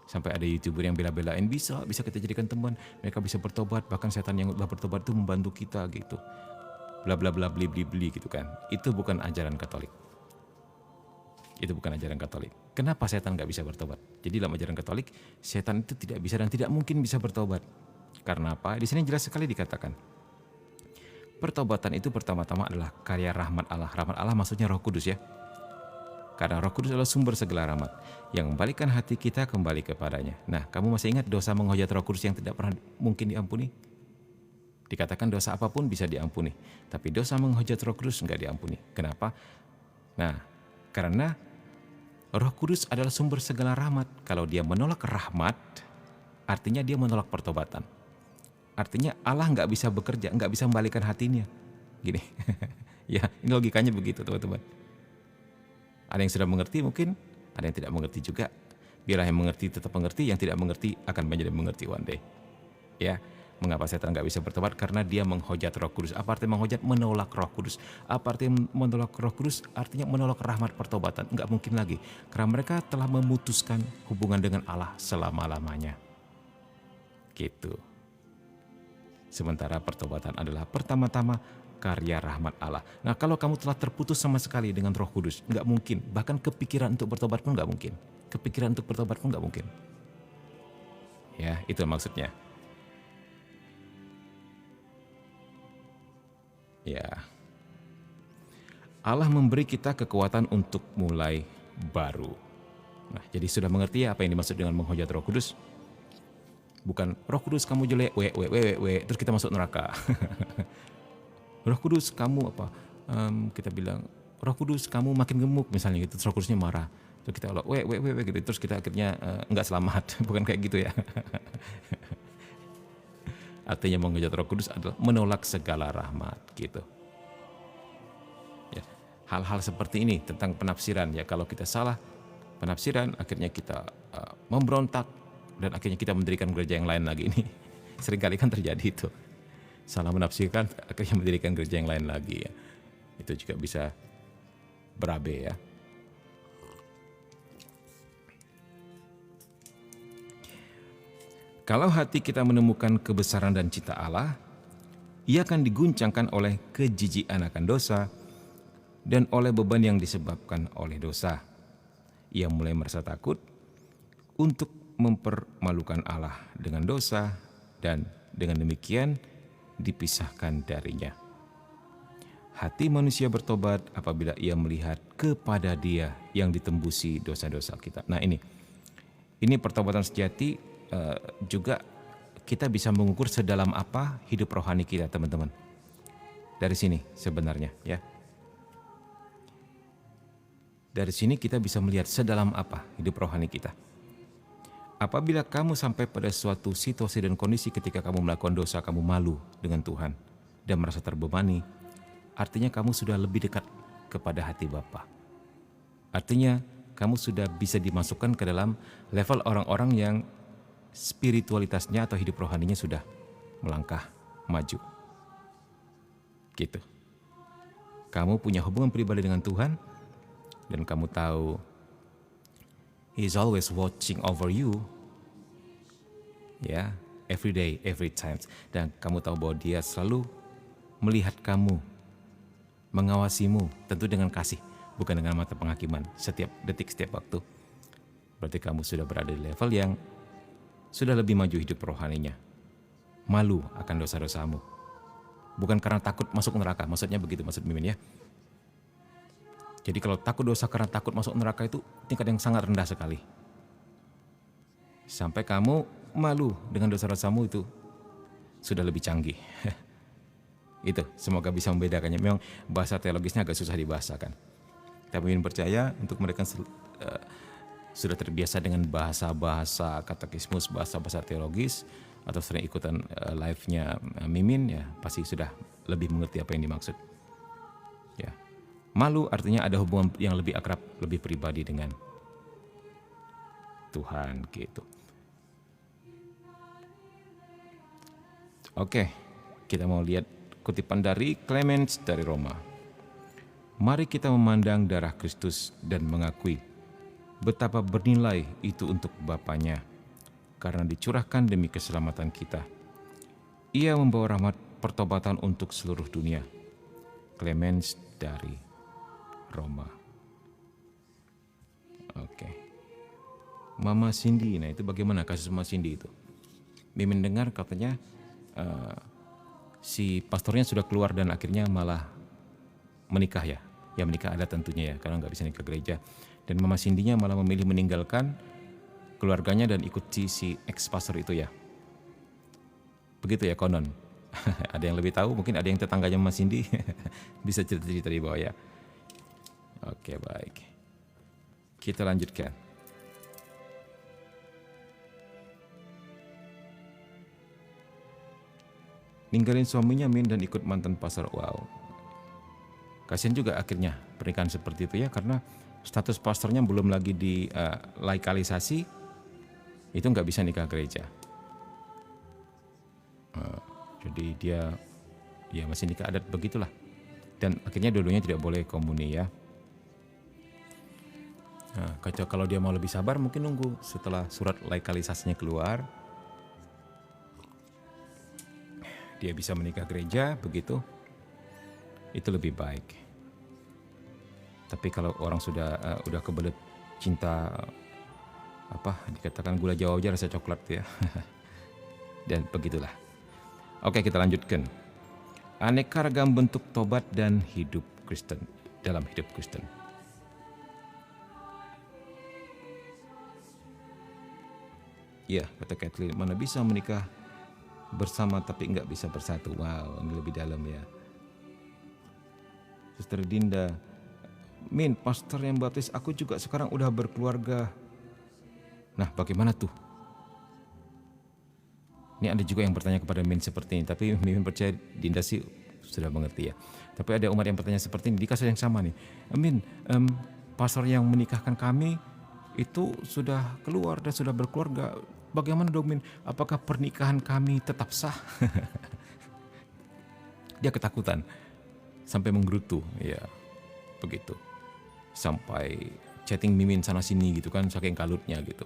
Sampai ada YouTuber yang bela-belain, bisa kita jadikan teman, mereka bisa bertobat, bahkan setan yang telah bertobat itu membantu kita gitu. Bla bla bla beli gitu kan. Itu bukan ajaran Katolik. Itu bukan ajaran Katolik. Kenapa setan nggak bisa bertobat? Jadi dalam ajaran Katolik, setan itu tidak bisa dan tidak mungkin bisa bertobat. Karena apa? Di sini jelas sekali dikatakan. Pertobatan itu pertama-tama adalah karya rahmat Allah. Rahmat Allah maksudnya Roh Kudus ya. Karena Roh Kudus adalah sumber segala rahmat yang membalikan hati kita kembali kepadanya. Nah, kamu masih ingat dosa menghujat Roh Kudus yang tidak pernah mungkin diampuni? Dikatakan dosa apapun bisa diampuni, tapi dosa menghujat Roh Kudus enggak diampuni. Kenapa? Nah, karena Roh Kudus adalah sumber segala rahmat. Kalau dia menolak rahmat, artinya dia menolak pertobatan. Artinya Allah nggak bisa bekerja, nggak bisa membalikkan hatinya. Gini, ya ini logikanya begitu teman-teman. Ada yang sudah mengerti mungkin, ada yang tidak mengerti juga. Biarlah yang mengerti tetap mengerti, yang tidak mengerti akan menjadi mengerti one day. Ya. Mengapa setan nggak bisa bertobat? Karena dia menghujat Roh Kudus. Apa arti menghujat? Menolak Roh Kudus. Apa arti menolak Roh Kudus? Artinya menolak rahmat pertobatan. Nggak mungkin lagi. Karena mereka telah memutuskan hubungan dengan Allah selama-lamanya. Gitu. Sementara pertobatan adalah pertama-tama karya rahmat Allah. Nah, kalau kamu telah terputus sama sekali dengan Roh Kudus, nggak mungkin. Bahkan kepikiran untuk bertobat pun nggak mungkin. Kepikiran untuk bertobat pun nggak mungkin. Ya, itu maksudnya. Ya, Allah memberi kita kekuatan untuk mulai baru. Nah, jadi sudah mengerti ya apa yang dimaksud dengan menghujat Roh Kudus? Bukan Roh Kudus kamu jelek, terus kita masuk neraka. Roh Kudus kamu apa? Kita bilang Roh Kudus kamu makin gemuk misalnya gitu, terus Roh Kudusnya marah. Terus kita ulang gitu, terus kita akhirnya enggak selamat. Bukan kayak gitu ya. Artinya menghujat Roh Kudus adalah menolak segala rahmat gitu. Ya, hal-hal seperti ini tentang penafsiran ya, kalau kita salah penafsiran akhirnya kita memberontak dan akhirnya kita mendirikan gereja yang lain lagi. Ini seringkali kan terjadi itu. Salah menafsirkan akhirnya mendirikan gereja yang lain lagi ya. Itu juga bisa berabe ya. Kalau hati kita menemukan kebesaran dan cinta Allah, ia akan diguncangkan oleh kejijikan akan dosa dan oleh beban yang disebabkan oleh dosa. Ia mulai merasa takut untuk mempermalukan Allah dengan dosa dan dengan demikian dipisahkan darinya. Hati manusia bertobat apabila ia melihat kepada Dia yang ditembusi dosa-dosa kita. Nah ini pertobatan sejati juga kita bisa mengukur sedalam apa hidup rohani kita, teman-teman. Dari sini sebenarnya ya. Dari sini kita bisa melihat sedalam apa hidup rohani kita. Apabila kamu sampai pada suatu situasi dan kondisi ketika kamu melakukan dosa, kamu malu dengan Tuhan dan merasa terbebani, artinya kamu sudah lebih dekat kepada hati Bapa. Artinya kamu sudah bisa dimasukkan ke dalam level orang-orang yang spiritualitasnya atau hidup rohaninya sudah melangkah maju. Gitu. Kamu punya hubungan pribadi dengan Tuhan dan kamu tahu He's always watching over you. Ya, every day, every time. Dan kamu tahu bahwa Dia selalu melihat kamu, mengawasimu, tentu dengan kasih, bukan dengan mata penghakiman setiap detik, setiap waktu. Berarti kamu sudah berada di level yang sudah lebih maju hidup rohaninya. Malu akan dosa-dosamu. Bukan karena takut masuk neraka, maksudnya begitu maksud Mimin ya. Jadi kalau takut dosa karena takut masuk neraka itu tingkat yang sangat rendah sekali. Sampai kamu malu dengan dosa-dosamu itu sudah lebih canggih. Itu semoga bisa membedakannya. Memang bahasa teologisnya agak susah dibahasakan. Tapi Mimin percaya untuk mereka sudah terbiasa dengan bahasa-bahasa katekismus, bahasa-bahasa teologis, atau sering ikutan live-nya Mimin, ya pasti sudah lebih mengerti apa yang dimaksud. Ya, malu artinya ada hubungan yang lebih akrab, lebih pribadi dengan Tuhan gitu. Oke, kita mau lihat kutipan dari Clemens dari Roma. Mari kita memandang darah Kristus dan mengakui betapa bernilai itu untuk Bapanya, karena dicurahkan demi keselamatan kita. Ia membawa rahmat pertobatan untuk seluruh dunia. Clemens dari Roma. Oke. Mama Cindy, nah itu bagaimana kasus Mama Cindy itu? Mimin dengar katanya si pastornya sudah keluar dan akhirnya malah menikah ya. Ya menikah ada tentunya ya, karena nggak bisa nikah gereja. Dan Mama Cindy-nya malah memilih meninggalkan keluarganya dan ikut si ex-pastor itu ya. Begitu ya konon. Ada yang lebih tahu, mungkin ada yang tetangganya Mama Cindy. Bisa cerita-cerita di bawah ya. Oke, baik. Kita lanjutkan. Ninggalin suaminya Min dan ikut mantan pastor. Wow. Kasian juga akhirnya pernikahan seperti itu ya, karena status pastornya belum lagi di laikalisasi, itu nggak bisa nikah gereja. Jadi dia ya masih nikah adat begitulah. Dan akhirnya dua-duanya tidak boleh komuni ya. Nah, kalau dia mau lebih sabar mungkin nunggu setelah surat laikalisasinya keluar. Dia bisa menikah gereja begitu. Itu lebih baik. Tapi kalau orang udah kebelet cinta dikatakan gula Jawa aja rasa coklat ya. Dan begitulah. Oke, kita lanjutkan. Aneka ragam bentuk tobat dan hidup Kristen dalam hidup Kristen. Ya, kata Kathleen, mana bisa menikah bersama tapi nggak bisa bersatu. Wow, ini lebih dalam ya. Suster Dinda, Min, pastor yang baptis aku juga sekarang udah berkeluarga. Nah, bagaimana tuh? Ini ada juga yang bertanya kepada Min seperti ini, tapi Min percaya Dinda sih sudah mengerti ya. Tapi ada umat yang bertanya seperti ini di kasus yang sama nih. Min, pastor yang menikahkan kami itu sudah keluar dan sudah berkeluarga. Bagaimana dong Min? Apakah pernikahan kami tetap sah? Dia ketakutan sampai menggerutu, ya begitu. Sampai chatting Mimin sana sini gitu kan, saking kalutnya gitu.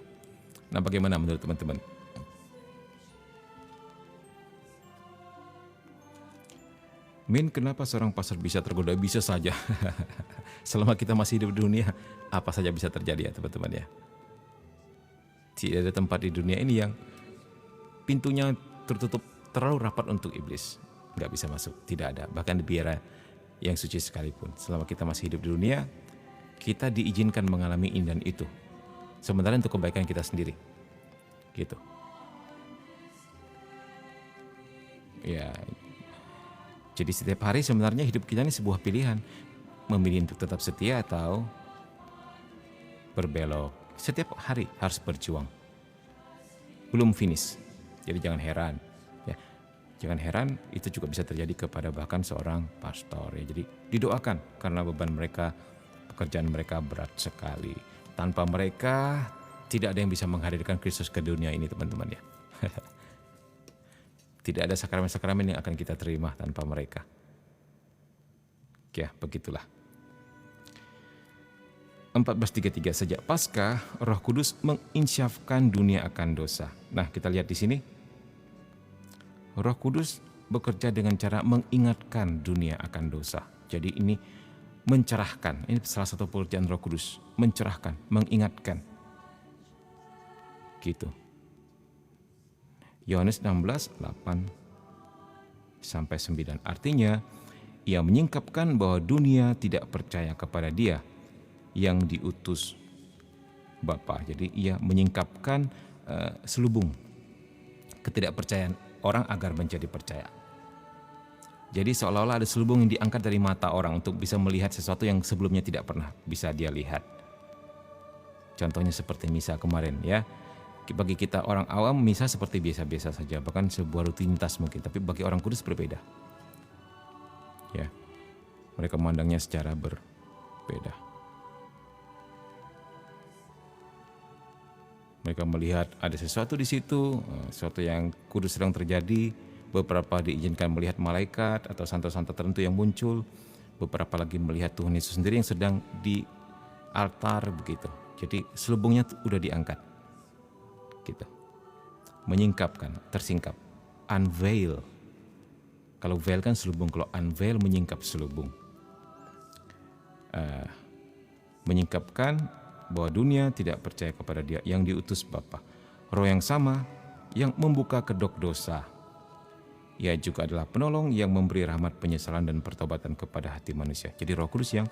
Nah, bagaimana menurut teman-teman? Min, kenapa seorang pastor bisa tergoda? Bisa saja. Selama kita masih hidup di dunia, apa saja bisa terjadi ya teman-teman ya. Tidak ada tempat di dunia ini yang pintunya tertutup terlalu rapat untuk iblis. Nggak bisa masuk, tidak ada. Bahkan di biara yang suci sekalipun. Selama kita masih hidup di dunia, kita diizinkan mengalami ini dan itu. Sementara untuk kebaikan kita sendiri. Gitu. Ya, jadi setiap hari sebenarnya hidup kita ini sebuah pilihan. Memilih untuk tetap setia atau berbelok. Setiap hari harus berjuang. Belum finish. Jadi jangan heran. Ya, jangan heran itu juga bisa terjadi kepada bahkan seorang pastor. Ya, jadi didoakan karena beban mereka, pekerjaan mereka berat sekali. Tanpa mereka tidak ada yang bisa menghadirkan Kristus ke dunia ini teman-teman ya. Tidak ada sakramen-sakramen yang akan kita terima tanpa mereka. Ya, begitulah. 14:33 sejak Paskah, Roh Kudus menginsyafkan dunia akan dosa. Nah, kita lihat di sini. Roh Kudus bekerja dengan cara mengingatkan dunia akan dosa. Jadi ini mencerahkan. Ini salah satu pekerjaan Roh Kudus, mencerahkan, mengingatkan. Gitu. Yohanes 16:8-9. Artinya, ia menyingkapkan bahwa dunia tidak percaya kepada Dia yang diutus Bapa. Jadi ia menyingkapkan selubung ketidakpercayaan orang agar menjadi percaya. Jadi seolah-olah ada selubung yang diangkat dari mata orang untuk bisa melihat sesuatu yang sebelumnya tidak pernah bisa dia lihat. Contohnya seperti misa kemarin ya. Bagi kita orang awam misa seperti biasa-biasa saja, bahkan sebuah rutinitas mungkin, tapi bagi orang kudus berbeda. Ya. Mereka memandangnya secara berbeda. Mereka melihat ada sesuatu di situ, sesuatu yang kudus sedang terjadi. Beberapa diizinkan melihat malaikat atau santo-santo tertentu yang muncul. Beberapa lagi melihat Tuhan Yesus sendiri yang sedang di altar begitu. Jadi selubungnya udah diangkat. Gitu. Menyingkapkan, tersingkap. Unveil. Kalau veil kan selubung, kalau unveil menyingkap selubung. Menyingkapkan bahwa dunia tidak percaya kepada Dia yang diutus Bapa. Roh yang sama yang membuka kedok dosa. Ia juga adalah penolong yang memberi rahmat penyesalan dan pertobatan kepada hati manusia. Jadi Roh Kudus yang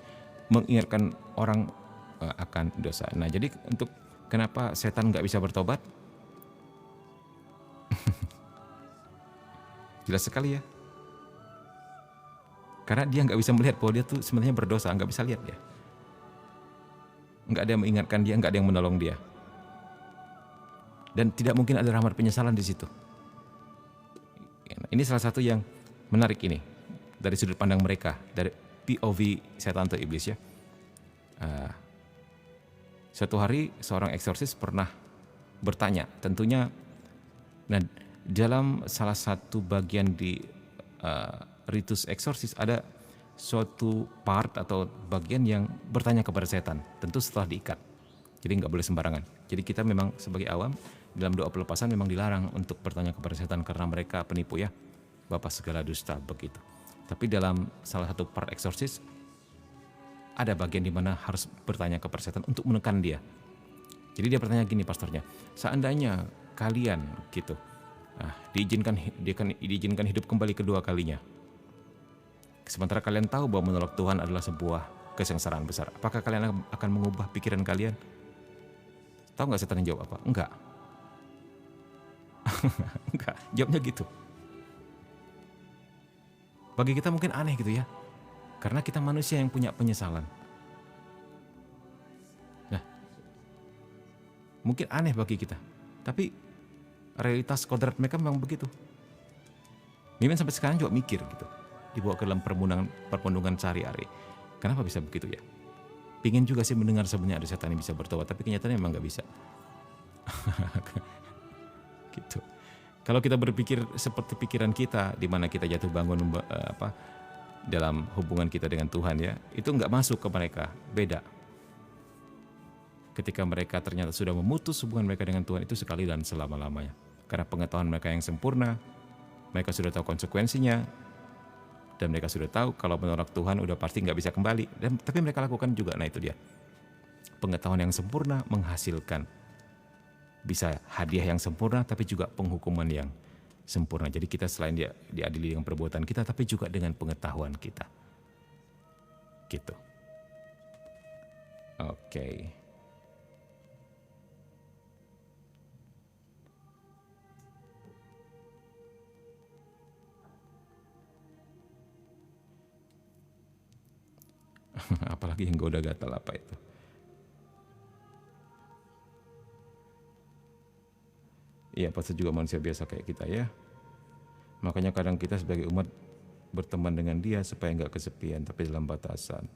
mengingatkan orang akan dosa. Nah, jadi untuk kenapa setan nggak bisa bertobat? Jelas sekali ya. Karena dia nggak bisa melihat bahwa dia tuh sebenarnya berdosa, nggak bisa lihat dia. Nggak ada yang mengingatkan dia, nggak ada yang menolong dia. Dan tidak mungkin ada rahmat penyesalan di situ. Ini salah satu yang menarik ini dari sudut pandang mereka, dari POV setan atau iblis ya. Suatu hari seorang eksorsis pernah bertanya, tentunya, nah dalam salah satu bagian di ritus eksorsis ada suatu part atau bagian yang bertanya kepada setan, tentu setelah diikat. Jadi nggak boleh sembarangan. Jadi kita memang sebagai awam dalam doa pelepasan memang dilarang untuk bertanya kepada setan karena mereka penipu ya, bapa segala dusta begitu. Tapi dalam salah satu part eksorsis ada bagian di mana harus bertanya kepada setan untuk menekan dia. Jadi dia bertanya gini pastornya, seandainya kalian gitu, diizinkan hidup kembali kedua kalinya. Sementara kalian tahu bahwa menolak Tuhan adalah sebuah kesengsaraan besar. Apakah kalian akan mengubah pikiran kalian? Tahu nggak setan yang jawab apa? Enggak. Enggak, jawabnya gitu. Bagi kita mungkin aneh gitu ya. Karena kita manusia yang punya penyesalan. Nah, mungkin aneh bagi kita. Tapi realitas kodrat mereka memang begitu. Mimin sampai sekarang juga mikir gitu. Dibawa ke dalam perpendungan sehari-hari. Kenapa bisa begitu ya? Pingin juga sih mendengar sebenarnya ada setan yang bisa bertobat, tapi kenyataannya memang nggak bisa. Gitu. Kalau kita berpikir seperti pikiran kita, di mana kita jatuh bangun dalam hubungan kita dengan Tuhan ya, itu nggak masuk ke mereka, beda. Ketika mereka ternyata sudah memutus hubungan mereka dengan Tuhan itu sekali dan selama-lamanya. Karena pengetahuan mereka yang sempurna, mereka sudah tahu konsekuensinya. Dan mereka sudah tahu kalau menolak Tuhan udah pasti nggak bisa kembali. Tapi mereka lakukan juga. Nah itu dia. Pengetahuan yang sempurna menghasilkan bisa hadiah yang sempurna, tapi juga penghukuman yang sempurna. Jadi kita selain dia diadili dengan perbuatan kita, tapi juga dengan pengetahuan kita. Gitu. Oke. Apalagi yang goda gatal apa itu? Iya, pastor juga manusia biasa kayak kita ya. Makanya kadang kita sebagai umat berteman dengan dia supaya nggak kesepian, tapi dalam batasan.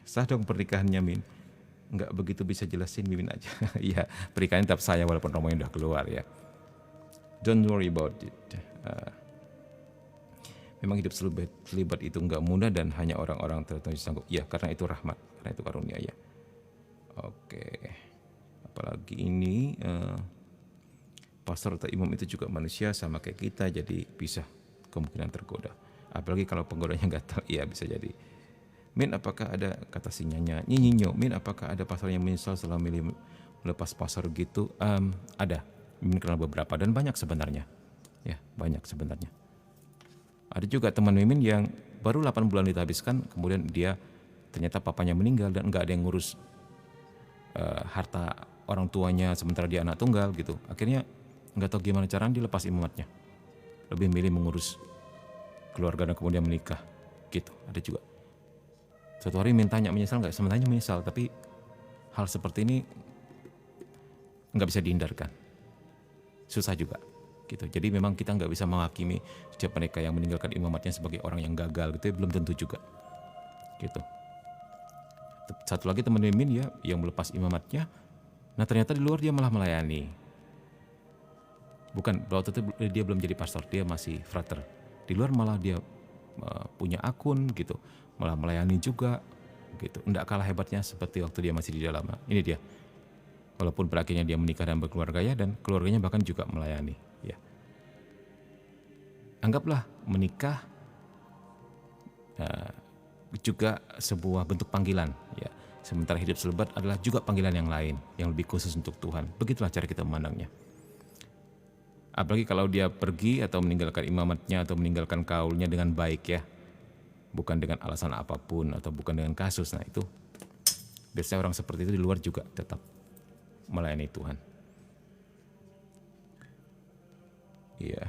Sah dong pernikahannya, Min. Nggak begitu bisa jelasin, Mimin aja. Iya, pernikahan tetap saya walaupun Romonya udah keluar ya. Don't worry about it. Memang hidup selibat itu nggak mudah dan hanya orang-orang tertentu sanggup. Ya, karena itu rahmat, karena itu karunia ya. Oke. Apalagi ini pastor atau imam itu juga manusia sama kayak kita, jadi bisa kemungkinan tergoda. Apalagi kalau penggodanya nggak tahu, ya bisa jadi. Min, apakah ada kata sinyanya nyinyo? Min, apakah ada pastor yang menyesal setelah milih melepas pastor gitu? Ada. Min kenal beberapa dan banyak sebenarnya. Ya, banyak sebenarnya. Ada juga teman Mimin yang baru 8 bulan dihabiskan, kemudian dia ternyata papanya meninggal dan nggak ada yang ngurus harta orang tuanya sementara dia anak tunggal gitu. Akhirnya nggak tahu gimana caranya dilepas imamatnya. Lebih milih mengurus keluarga dan kemudian menikah gitu. Ada juga. Suatu hari mintanya menyesal nggak? Sebenarnya menyesal, tapi hal seperti ini nggak bisa dihindarkan. Susah juga. Gitu. Jadi memang kita nggak bisa menghakimi setiap mereka yang meninggalkan imamatnya sebagai orang yang gagal gitu, belum tentu juga. Gitu. Satu lagi teman Mimin ya yang melepas imamatnya, nah ternyata di luar dia malah melayani. Bukan, waktu itu dia belum jadi pastor, dia masih frater. Di luar malah dia punya akun gitu, malah melayani juga gitu. Nggak kalah hebatnya seperti waktu dia masih di dalam. Ini dia. Walaupun berakhirnya dia menikah dan berkeluarga ya, dan keluarganya bahkan juga melayani. Ya. Anggaplah menikah juga sebuah bentuk panggilan. Ya. Sementara hidup selibat adalah juga panggilan yang lain, yang lebih khusus untuk Tuhan. Begitulah cara kita memandangnya. Apalagi kalau dia pergi atau meninggalkan imamatnya atau meninggalkan kaulnya dengan baik ya. Bukan dengan alasan apapun atau bukan dengan kasus. Nah itu biasanya orang seperti itu di luar juga tetap melayani Tuhan. Iya.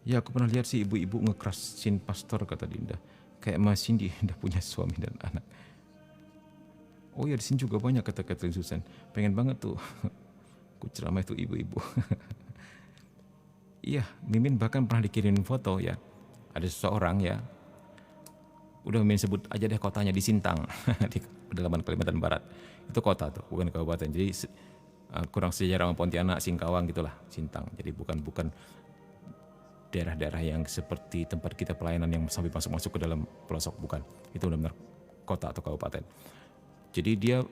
Ya aku pernah lihat sih ibu-ibu ngekerasin pastor, kata Dinda. Kayak Mas Cindy udah punya suami dan anak. Oh ya di sini juga banyak, kata Catherine Susan. Pengen banget tuh aku ceramah itu ibu-ibu. Iya, Mimin bahkan pernah dikirimin foto ya. Ada seseorang ya, udah Mimin sebut aja deh kotanya, di Sintang, di pedalaman Kalimantan Barat. Itu kota tuh, bukan kabupaten. Jadi kurang sejarah sama Pontianak, Singkawang gitulah, Sintang. Jadi bukan daerah-daerah yang seperti tempat kita pelayanan yang sampai masuk ke dalam pelosok, bukan. Itu benar-benar kota atau kabupaten. Jadi dia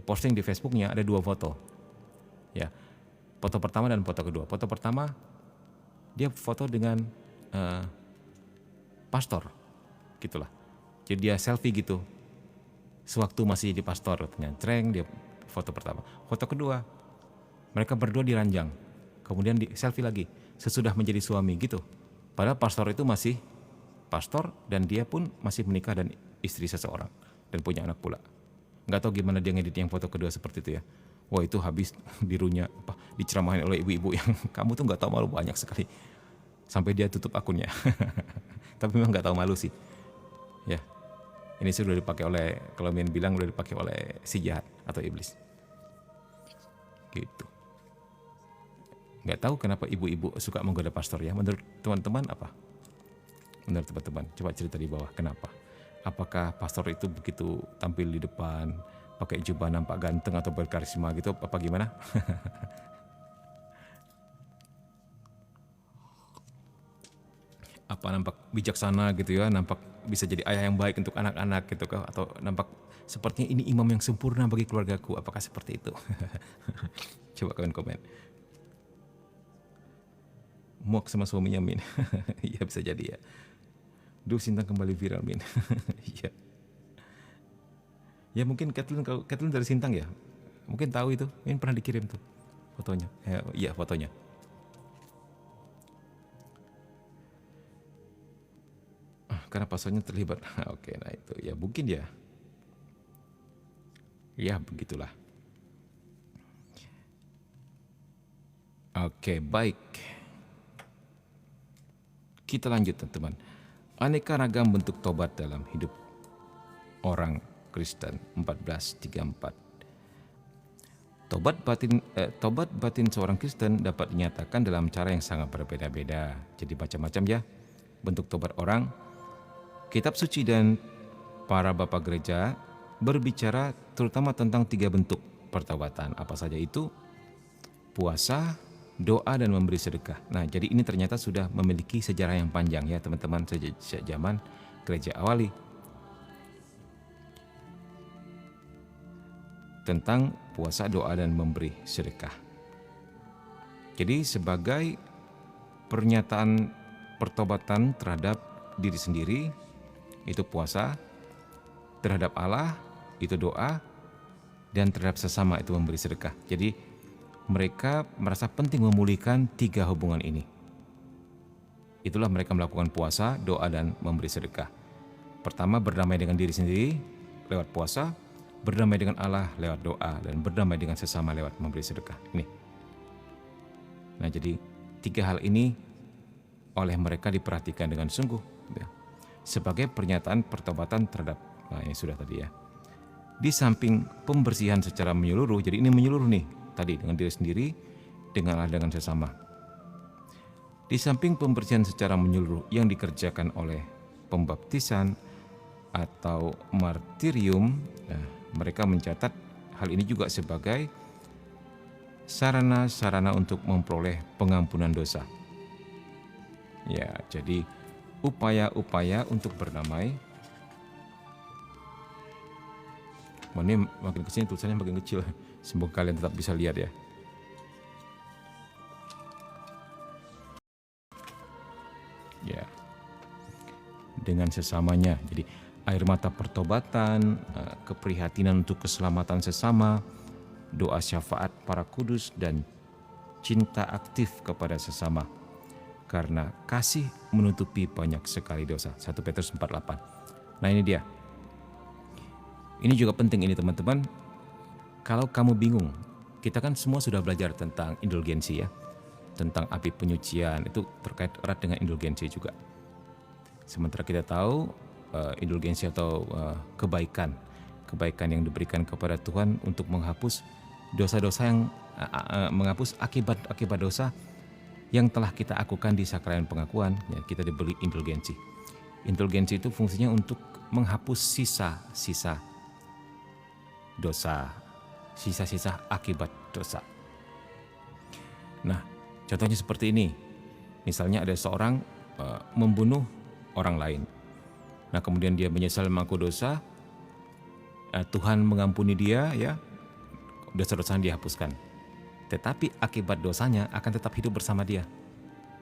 posting di Facebooknya ada 2 foto. Ya, foto pertama dan foto kedua. Foto pertama dia foto dengan pastor, gitulah. Jadi dia selfie gitu. Sewaktu masih di pastor, nyantreng dia foto pertama. Foto kedua, mereka berdua di ranjang. Kemudian di selfie lagi, sesudah menjadi suami gitu. Padahal pastor itu masih pastor dan dia pun masih menikah dan istri seseorang dan punya anak pula. Nggak tahu gimana dia ngedit yang foto kedua seperti itu ya. Wah itu habis birunya diceramahin oleh ibu-ibu yang kamu tuh nggak tahu malu banyak sekali. Sampai dia tutup akunnya. Tapi memang nggak tahu malu sih. Ya, ini sudah dipakai oleh, kalau Min bilang udah dipakai oleh si jahat atau iblis. Gitu. Nggak tahu kenapa ibu-ibu suka menggoda pastor ya. Menurut teman-teman apa? Menurut teman-teman, coba cerita di bawah kenapa? Apakah pastor itu begitu tampil di depan, pakai jubah nampak ganteng atau berkarisma gitu, apa gimana? Apa nampak bijaksana gitu ya, nampak bisa jadi ayah yang baik untuk anak-anak gitu kah, atau nampak sepertinya ini imam yang sempurna bagi keluargaku, apakah seperti itu? Coba kalian komen. muak sama suaminya, Min. Iya bisa jadi ya. Duh, Sintang kembali viral, Min. Iya. Ya mungkin Kathleen dari Sintang ya. Mungkin tahu itu. Min pernah dikirim tuh fotonya. Iya fotonya. Karena pasalnya terlibat. Oke, nah itu ya mungkin ya. Ya begitulah. Oke, baik. Kita lanjut teman-teman. Aneka ragam bentuk tobat dalam hidup orang Kristen 1434. Tobat batin seorang Kristen dapat dinyatakan dalam cara yang sangat berbeda-beda. Jadi macam-macam ya bentuk tobat orang. Kitab suci dan para bapak gereja berbicara terutama tentang 3 bentuk pertobatan. Apa saja itu? Puasa, doa, dan memberi sedekah. Nah, jadi ini ternyata sudah memiliki sejarah yang panjang ya teman-teman, sejak zaman gereja awali. Tentang puasa, doa, dan memberi sedekah. Jadi sebagai pernyataan pertobatan terhadap diri sendiri, itu puasa, terhadap Allah, itu doa, dan terhadap sesama itu memberi sedekah. Jadi mereka merasa penting memulihkan 3 hubungan ini. Itulah mereka melakukan puasa, doa, dan memberi sedekah. Pertama, berdamai dengan diri sendiri lewat puasa, berdamai dengan Allah lewat doa, dan berdamai dengan sesama lewat memberi sedekah. Ini. Nah, jadi 3 hal ini oleh mereka diperhatikan dengan sungguh ya, sebagai pernyataan pertobatan terhadap, nah ini sudah tadi ya. Di samping pembersihan secara menyeluruh, jadi ini menyeluruh nih, tadi dengan diri sendiri, dengan Allah, dengan sesama. Di samping pembersihan secara menyeluruh yang dikerjakan oleh pembaptisan atau martirium, nah, mereka mencatat hal ini juga sebagai sarana-sarana untuk memperoleh pengampunan dosa. Ya, jadi upaya-upaya untuk berdamai. Ini makin kesini tulisannya makin kecil. Semoga kalian tetap bisa lihat ya. Ya, dengan sesamanya. Jadi air mata pertobatan, keprihatinan untuk keselamatan sesama, doa syafaat para kudus, dan cinta aktif kepada sesama. Karena kasih menutupi banyak sekali dosa. 1 Petrus 4:8. Nah ini dia. Ini juga penting ini teman-teman. Kalau kamu bingung, kita kan semua sudah belajar tentang indulgensi ya. Tentang api penyucian, itu terkait erat dengan indulgensi juga. Sementara kita tahu indulgensi atau kebaikan yang diberikan kepada Tuhan untuk menghapus dosa-dosa yang menghapus akibat dosa yang telah kita lakukan di sakramen pengakuan, ya, kita diberi indulgensi. Indulgensi itu fungsinya untuk menghapus sisa-sisa dosa, sisa-sisa akibat dosa. Nah, contohnya seperti ini. Misalnya ada seorang membunuh orang lain. Nah, kemudian dia menyesal mengaku dosa, Tuhan mengampuni dia, ya, dosa-dosa dihapuskan. Tetapi akibat dosanya akan tetap hidup bersama dia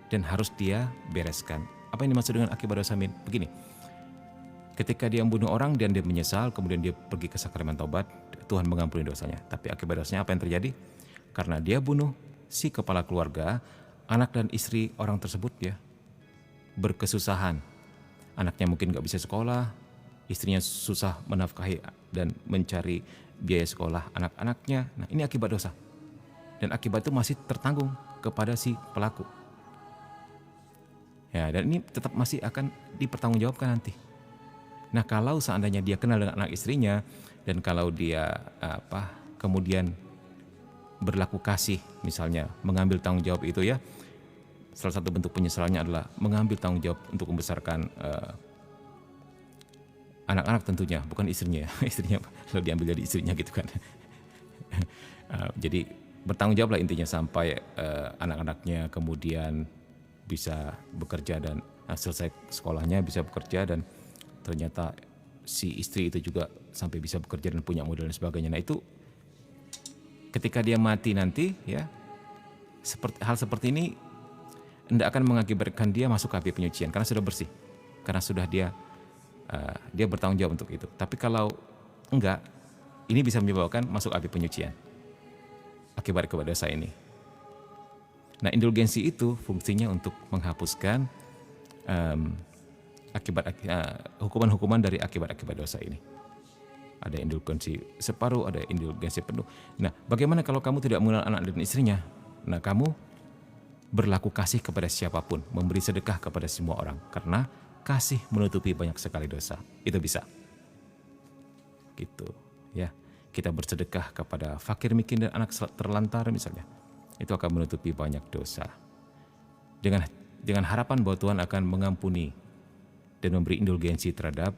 dan harus dia bereskan. Apa yang dimaksud dengan akibat dosa, Min? Begini, ketika dia membunuh orang dan dia menyesal, kemudian dia pergi ke sakramen taubat, Tuhan mengampuni dosanya. Tapi akibat dosanya apa yang terjadi? Karena dia bunuh si kepala keluarga, anak dan istri orang tersebut ya berkesusahan. Anaknya mungkin gak bisa sekolah, istrinya susah menafkahi dan mencari biaya sekolah anak-anaknya. Nah, ini akibat dosa. Dan akibat itu masih tertanggung kepada si pelaku. Ya, dan ini tetap masih akan dipertanggungjawabkan nanti. Nah, kalau seandainya dia kenal dengan anak istrinya dan kalau dia kemudian berlaku kasih, misalnya mengambil tanggung jawab itu ya, salah satu bentuk penyesalannya adalah mengambil tanggung jawab untuk membesarkan anak-anak tentunya, bukan istrinya. Istrinya lalu diambil dari istrinya gitu kan. Jadi bertanggung jawablah intinya sampai anak-anaknya kemudian bisa bekerja dan selesai sekolahnya bisa bekerja, dan ternyata si istri itu juga sampai bisa bekerja dan punya modal dan sebagainya. Nah, itu ketika dia mati nanti ya, hal seperti ini tidak akan mengakibatkan dia masuk ke api penyucian karena sudah bersih, karena sudah dia bertanggung jawab untuk itu. Tapi kalau enggak, ini bisa menyebabkan masuk api penyucian akibat dosa ini. Nah, indulgensi itu fungsinya untuk menghapuskan hukuman-hukuman dari akibat-akibat dosa ini. Ada indulgensi separuh, ada indulgensi penuh. Nah, bagaimana kalau kamu tidak mengenal anak dan istrinya? Nah, kamu berlaku kasih kepada siapapun, memberi sedekah kepada semua orang, karena kasih menutupi banyak sekali dosa. Itu bisa. Gitu, ya. Kita bersedekah kepada fakir miskin dan anak terlantar misalnya. Itu akan menutupi banyak dosa. Dengan harapan bahwa Tuhan akan mengampuni dan memberi indulgensi terhadap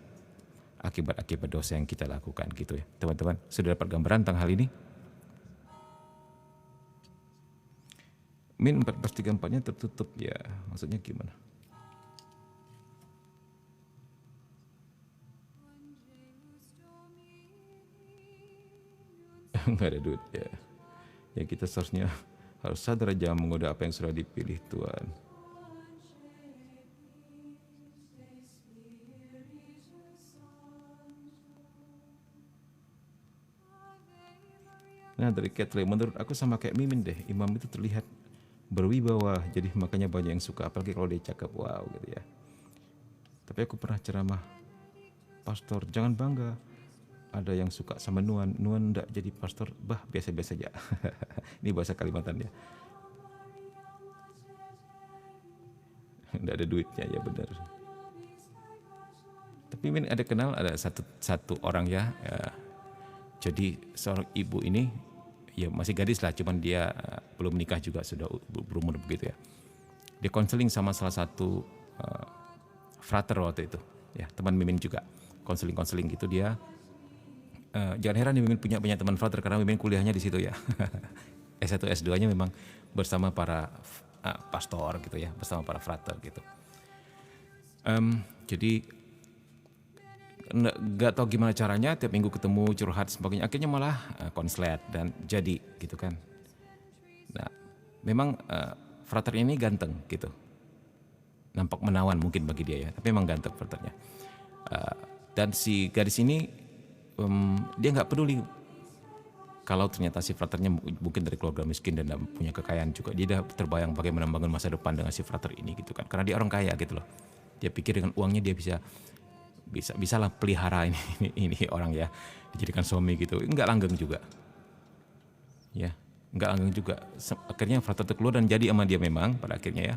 akibat-akibat dosa yang kita lakukan, gitu ya. Teman-teman, sudah dapat gambaran tentang hal ini? Min 14:34-nya tertutup ya, maksudnya gimana? Nggak ada duit ya. Ya kita seharusnya harus sadar aja menggoda apa yang sudah dipilih Tuhan. Nah, dari Kathleen, menurut aku sama kayak Mimin deh, imam itu terlihat berwibawa, jadi makanya banyak yang suka, apalagi kalau dia cakep, wow gitu ya. Tapi aku pernah ceramah, pastor jangan bangga, ada yang suka sama Nuan enggak jadi pastor, biasa-biasa aja. Ini bahasa Kalimantan ya. Enggak ada duitnya, ya benar. Tapi Min ada kenal, ada satu orang ya, jadi seorang ibu ini ya masih gadis lah, cuman dia belum menikah juga, sudah berumur begitu ya. Dia konseling sama salah satu frater waktu itu, ya teman Mimin juga, konseling gitu dia. Jangan heran Mimin punya teman frater karena Mimin kuliahnya di situ ya. S1 S2-nya memang bersama para pastor gitu ya, bersama para frater gitu. Jadi nggak tahu gimana caranya, tiap minggu ketemu, curhat sebagainya, akhirnya malah konslet dan jadi gitu kan. Nah, memang frater ini ganteng gitu, nampak menawan mungkin bagi dia ya, tapi memang ganteng fraternya. Dan si gadis ini dia nggak peduli kalau ternyata si fraternya mungkin dari keluarga miskin dan punya kekayaan juga. Dia udah terbayang bagaimana membangun masa depan dengan si frater ini gitu kan, karena dia orang kaya gitu loh. Dia pikir dengan uangnya dia bisa lah pelihara ini orang ya, dijadikan suami gitu. Enggak langgeng juga ya, enggak langgeng juga. Akhirnya frater itu keluar dan jadi sama dia memang pada akhirnya ya.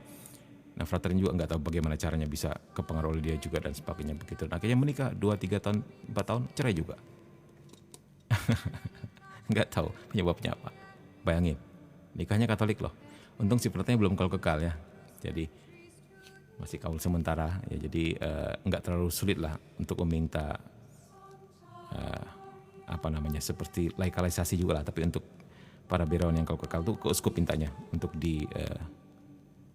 Nah, fraternya juga enggak tahu bagaimana caranya bisa kepengaruh oleh dia juga dan sebagainya begitu. Nah, akhirnya menikah 2-3 tahun 4 tahun cerai juga. Enggak tahu penyebabnya apa. Bayangin, nikahnya Katolik loh. Untung si fraternya belum kekal ya, jadi masih kaul sementara ya, jadi enggak terlalu sulit lah untuk meminta seperti laikalisasi juga lah. Tapi untuk para birawan yang kaul kekal tuh keuskup mintanya untuk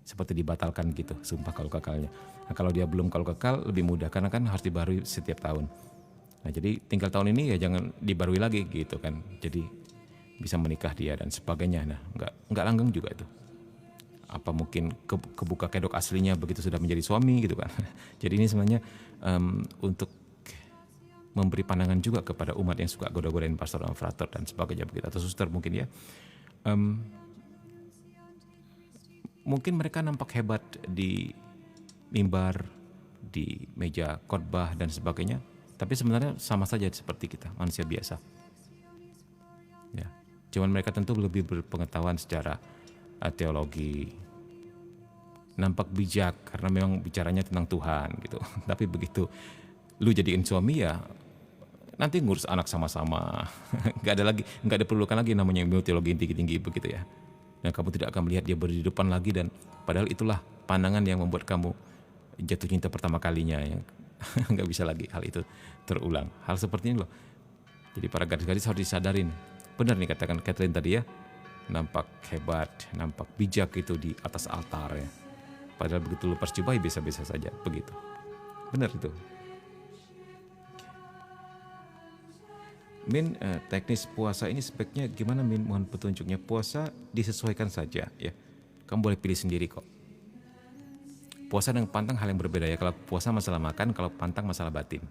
seperti dibatalkan gitu sumpah kaul kekalnya. Nah, kalau dia belum kaul kekal lebih mudah karena kan harus dibarui setiap tahun. Nah, jadi tinggal tahun ini ya jangan dibarui lagi gitu kan, jadi bisa menikah dia dan sebagainya. Nah, enggak langgeng juga itu. Apa mungkin kebuka kedok aslinya begitu sudah menjadi suami gitu kan. Jadi ini sebenarnya untuk memberi pandangan juga kepada umat yang suka goda-godain pastor dan frater dan sebagainya begitu, atau suster mungkin ya. Mungkin mereka nampak hebat di mimbar, di meja khotbah dan sebagainya, tapi sebenarnya sama saja seperti kita, manusia biasa. Ya, cuman mereka tentu lebih berpengetahuan secara teologi, nampak bijak karena memang bicaranya tentang Tuhan gitu. Tapi begitu lu jadiin suami ya nanti ngurus anak sama-sama. nggak ada perlukan lagi namanya ilmu teologi tinggi-tinggi begitu ya. Dan kamu tidak akan melihat dia berdiri di depan lagi, dan padahal itulah pandangan yang membuat kamu jatuh cinta pertama kalinya ya. Nggak bisa lagi hal itu terulang. Hal seperti ini loh. Jadi para gadis-gadis harus disadarin. Benar nih katakan Kathleen tadi ya, nampak hebat, nampak bijak itu di atas altar ya. Padahal begitu lepas jubah biasa-biasa saja begitu. Benar itu. Min, teknis puasa ini sebaiknya gimana Min? Mohon petunjuknya. Puasa disesuaikan saja ya. Kamu boleh pilih sendiri kok. puasa dengan pantang hal yang berbeda ya. Kalau puasa masalah makan, kalau pantang masalah batin.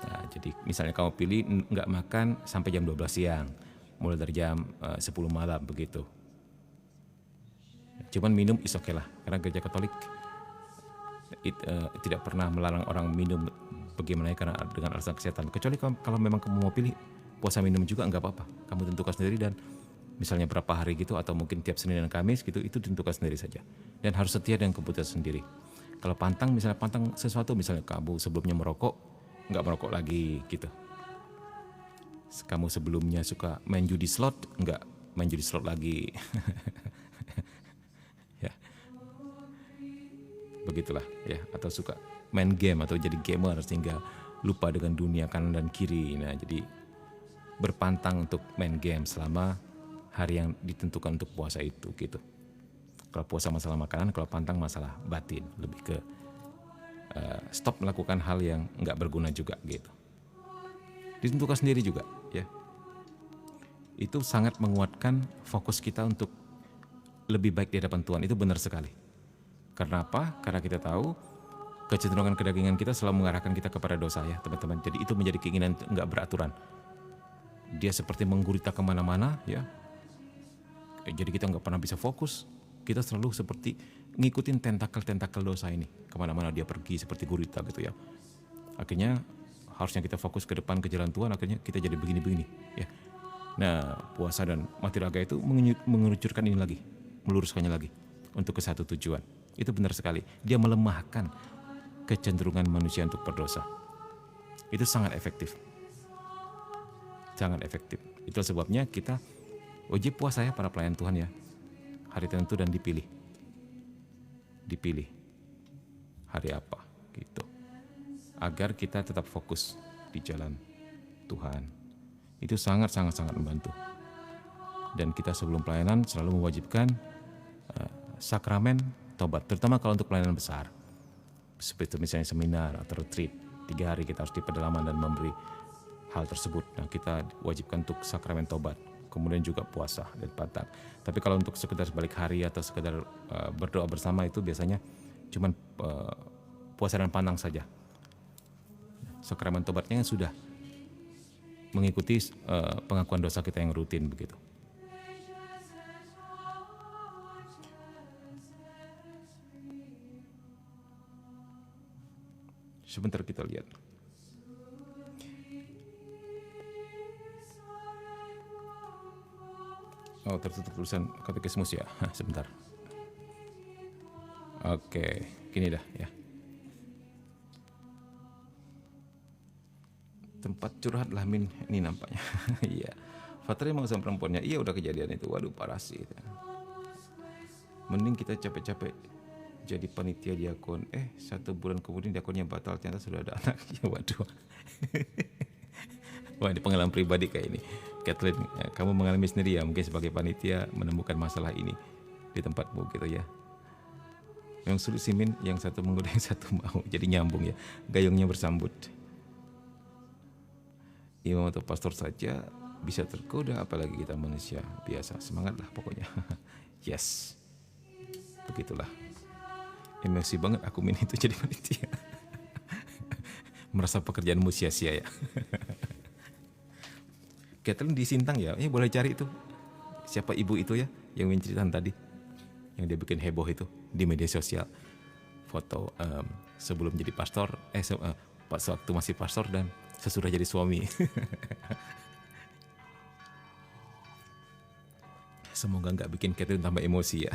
Nah, jadi misalnya kamu pilih nggak makan sampai jam 12 siang, mulai dari jam 10 malam begitu. Cuman minum is okay lah, karena gereja Katolik tidak pernah melarang orang minum bagaimana karena dengan alasan kesehatan. Kecuali kalau memang kamu mau pilih puasa minum juga nggak apa-apa, kamu tentukan sendiri dan misalnya berapa hari gitu atau mungkin tiap Senin dan Kamis gitu, itu ditentukan sendiri saja dan harus setia dengan keputusan sendiri. Kalau pantang, misalnya pantang sesuatu, misalnya kamu sebelumnya merokok, nggak merokok lagi gitu. Kamu sebelumnya suka main judi slot, nggak main judi slot lagi. Ya, begitulah ya. Atau suka main game atau jadi gamer sehingga lupa dengan dunia kanan dan kiri. Nah, jadi berpantang untuk main game selama hari yang ditentukan untuk puasa itu gitu. Kalau puasa masalah makanan, kalau pantang masalah batin, lebih ke stop melakukan hal yang nggak berguna juga gitu. Ditentukan sendiri juga ya. Itu sangat menguatkan fokus kita untuk lebih baik di hadapan Tuhan. Itu benar sekali. Karena apa? Karena kita tahu kecenderungan kedagingan kita selalu mengarahkan kita kepada dosa ya teman-teman. Jadi itu menjadi keinginan nggak beraturan. Dia seperti menggurita kemana-mana ya. Jadi kita nggak pernah bisa fokus. Kita selalu seperti ngikutin tentakel-tentakel dosa ini. Kemana-mana dia pergi seperti gurita gitu ya. Akhirnya harusnya kita fokus ke depan ke jalan Tuhan, akhirnya kita jadi begini-begini ya. Nah, puasa dan mati raga itu mengerucurkan ini lagi, meluruskannya lagi untuk ke satu tujuan. Itu benar sekali. Dia melemahkan kecenderungan manusia untuk berdosa. Itu sangat efektif. Sangat efektif. Itu sebabnya kita wajib puasa ya para pelayan Tuhan ya. Hari tertentu dan dipilih. Dipilih. Hari apa gitu. Agar kita tetap fokus di jalan Tuhan. Itu sangat membantu. Dan kita sebelum pelayanan selalu mewajibkan sakramen tobat, terutama kalau untuk pelayanan besar. Seperti misalnya seminar atau retreat, 3 hari kita harus di pedalaman dan memberi hal tersebut. Nah, kita wajibkan untuk sakramen tobat, kemudian juga puasa dan pantang. Tapi kalau untuk sekedar balik hari atau sekedar berdoa bersama itu biasanya cuman puasa dan pantang saja. Sakramen tobatnya sudah mengikuti pengakuan dosa kita yang rutin begitu. Sebentar kita lihat. Oh, tertutup tulisan katekismus ya. Sebentar. Oke, gini dah ya. Tempat curhat lah Min ini nampaknya. Iya. Fatri mau sama perempuannya. Iya udah kejadian itu. Waduh parah sih. Mending kita capek-capek jadi panitia diakon. 1 bulan kemudian diakonnya batal, ternyata sudah ada anaknya. Waduh. Wah, ini pengalaman pribadi kayak ini. Kathleen, kamu mengalami sendiri ya mungkin sebagai panitia menemukan masalah ini di tempatmu gitu ya. Yang sulit sih Min, yang satu menggoda yang satu mau. Jadi nyambung ya. Gayungnya bersambut. Imam atau pastor saja bisa tergoda, apalagi kita manusia biasa. Semangatlah pokoknya. Yes. Begitulah. Emosi banget aku Min itu jadi panitia. Merasa pekerjaanmu sia-sia ya. Kathleen di Sintang ya, boleh cari itu. Siapa ibu itu ya yang menceritakan tadi. Yang dia bikin heboh itu di media sosial. Foto sebelum jadi pastor, pas waktu masih pastor dan sesudah jadi suami. Semoga nggak bikin Kathleen tambah emosi ya.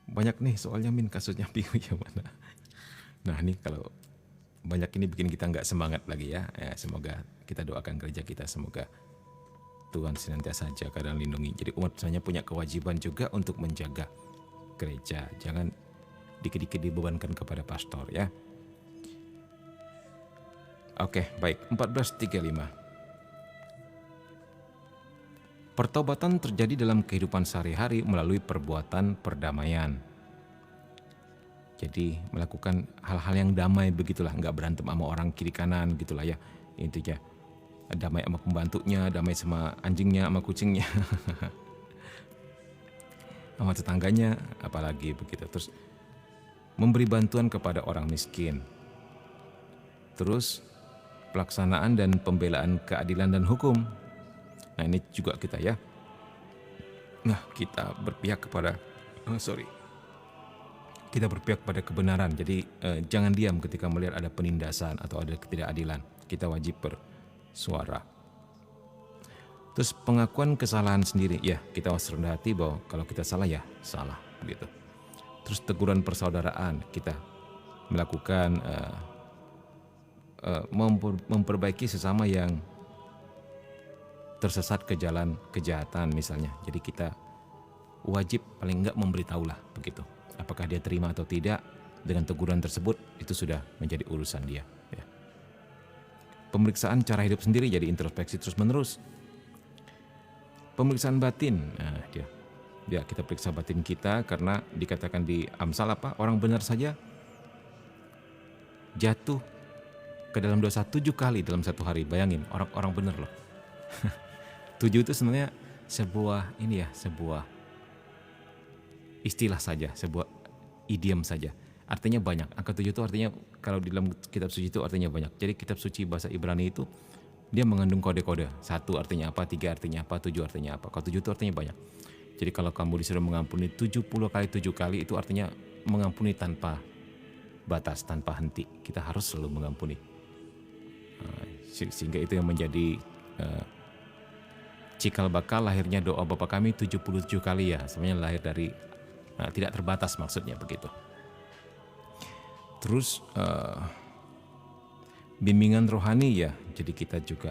Banyak nih soalnya Min kasusnya bingung ya mana. Nah ini kalau banyak ini bikin kita nggak semangat lagi ya. Semoga kita doakan gereja kita, semoga Tuhan senantiasa jaga dan lindungi. Jadi umat misalnya punya kewajiban juga untuk menjaga gereja. Jangan dikit-dikit dibebankan kepada pastor ya. Oke, baik. 14:35. Pertobatan terjadi dalam kehidupan sehari-hari melalui perbuatan perdamaian. Jadi melakukan hal-hal yang damai begitulah, nggak berantem sama orang kiri kanan gitulah ya intinya. damai sama pembantunya, damai sama anjingnya, sama kucingnya, sama tetangganya, apalagi begitu. Terus memberi bantuan kepada orang miskin. Terus pelaksanaan dan pembelaan keadilan dan hukum. Nah ini juga kita ya. Nah kita berpihak kepada, kita berpihak pada kebenaran. Jadi jangan diam ketika melihat ada penindasan atau ada ketidakadilan. Kita wajib bersuara. Terus pengakuan kesalahan sendiri, ya kita harus rendah hati bahwa kalau kita salah ya salah begitu. Terus teguran persaudaraan, kita melakukan memperbaiki sesama yang tersesat ke jalan kejahatan misalnya. Jadi kita wajib paling enggak memberitahulah begitu. Apakah dia terima atau tidak dengan teguran tersebut itu sudah menjadi urusan dia. Ya. Pemeriksaan cara hidup sendiri, jadi introspeksi terus menerus. Pemeriksaan batin, nah dia kita periksa batin kita karena dikatakan di Amsal apa, orang benar saja jatuh ke dalam dosa 7 kali dalam satu hari. Bayangin, orang benar loh. 7 itu sebenarnya sebuah istilah saja, sebuah idiom saja. Artinya banyak. Angka 7 itu artinya kalau di dalam kitab suci itu artinya banyak. Jadi kitab suci bahasa Ibrani itu dia mengandung kode-kode. 1 artinya apa, 3 artinya apa, 7 artinya apa. Kalau 7 itu artinya banyak. Jadi kalau kamu disuruh mengampuni 70 kali 7 kali itu artinya mengampuni tanpa batas, tanpa henti. Kita harus selalu mengampuni. Sehingga itu yang menjadi cikal bakal lahirnya doa Bapa kami 77 kali ya. Sebenarnya lahir dari tidak terbatas maksudnya begitu. Terus bimbingan rohani ya, jadi kita juga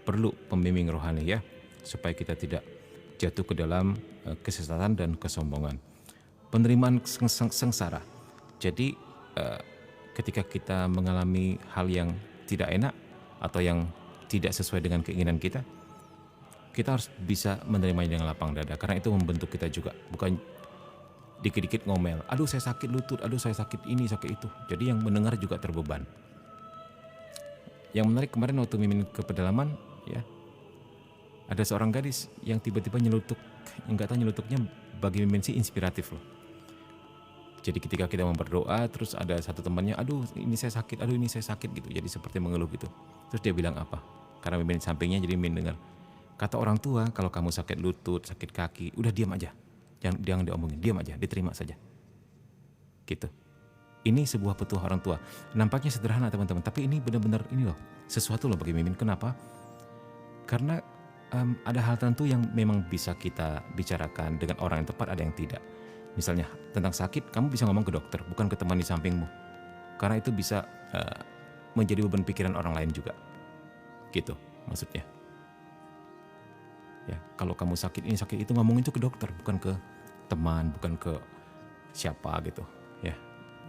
perlu pembimbing rohani ya, supaya kita tidak jatuh ke dalam kesesatan dan kesombongan. Penerimaan sengsara, jadi ketika kita mengalami hal yang tidak enak atau yang tidak sesuai dengan keinginan kita harus bisa menerimanya dengan lapang dada, karena itu membentuk kita juga, bukan dikit-dikit ngomel, aduh saya sakit lutut, aduh saya sakit ini, sakit itu. Jadi yang mendengar juga terbeban. Yang menarik kemarin waktu mimin ke pedalaman ya, ada seorang gadis yang tiba-tiba nyelutuk, enggak tahu nyelutuknya bagi mimin sih inspiratif loh. Jadi ketika kita berdoa terus ada satu temannya, aduh ini saya sakit, aduh ini saya sakit gitu. Jadi seperti mengeluh gitu. Terus dia bilang apa? Karena mimin di sampingnya jadi mimin dengar. Kata orang tua kalau kamu sakit lutut, sakit kaki, udah diam aja. Jangan diomongin, diam aja, diterima saja. Gitu. Ini sebuah petua orang tua. Nampaknya sederhana teman-teman, tapi ini benar-benar ini loh, sesuatu loh bagi mimin. Kenapa? Karena ada hal tertentu yang memang bisa kita bicarakan dengan orang yang tepat, ada yang tidak. Misalnya tentang sakit, kamu bisa ngomong ke dokter, bukan ke teman di sampingmu. Karena itu bisa menjadi beban pikiran orang lain juga. Gitu maksudnya. Ya, kalau kamu sakit ini sakit itu, ngomongin itu ke dokter, bukan ke teman, bukan ke siapa gitu. Ya,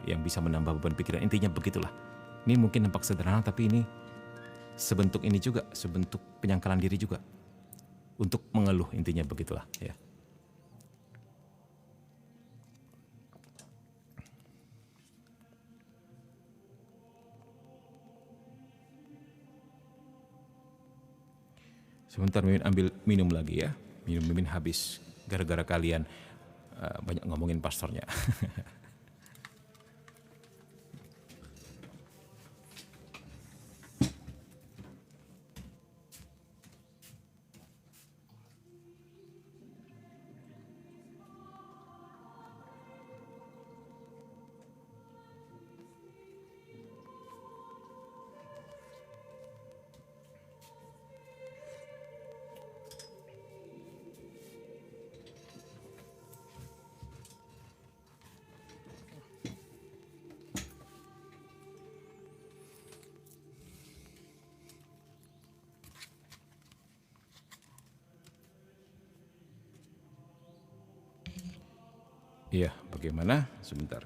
yang bisa menambah beban pikiran. Intinya begitulah. Ini mungkin nampak sederhana, tapi ini sebentuk ini juga, sebentuk penyangkalan diri juga. Untuk mengeluh, intinya begitulah ya. Sebentar mimin ambil minum lagi ya. Mimin habis gara-gara kalian banyak ngomongin pastornya. Iya, bagaimana? Sebentar.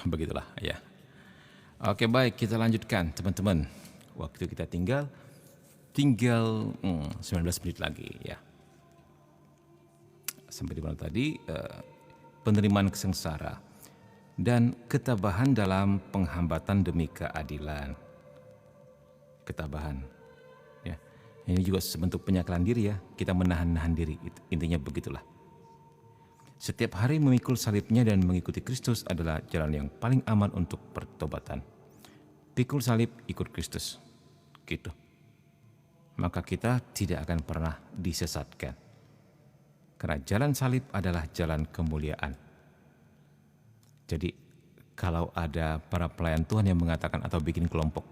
Begitulah ya. Oke baik, kita lanjutkan teman-teman. Waktu kita tinggal 19 menit lagi ya. Sampai di mana tadi? Penerimaan sengsara dan ketabahan dalam penghambatan demi keadilan. Ketabahan. Ya. Ini juga sebentuk penyakalan diri ya. Kita menahan-nahan diri. Intinya begitulah. Setiap hari memikul salibnya dan mengikuti Kristus adalah jalan yang paling aman untuk pertobatan. Pikul salib, ikut Kristus. Gitu. Maka kita tidak akan pernah disesatkan. Karena jalan salib adalah jalan kemuliaan. Jadi kalau ada para pelayan Tuhan yang mengatakan atau bikin kelompok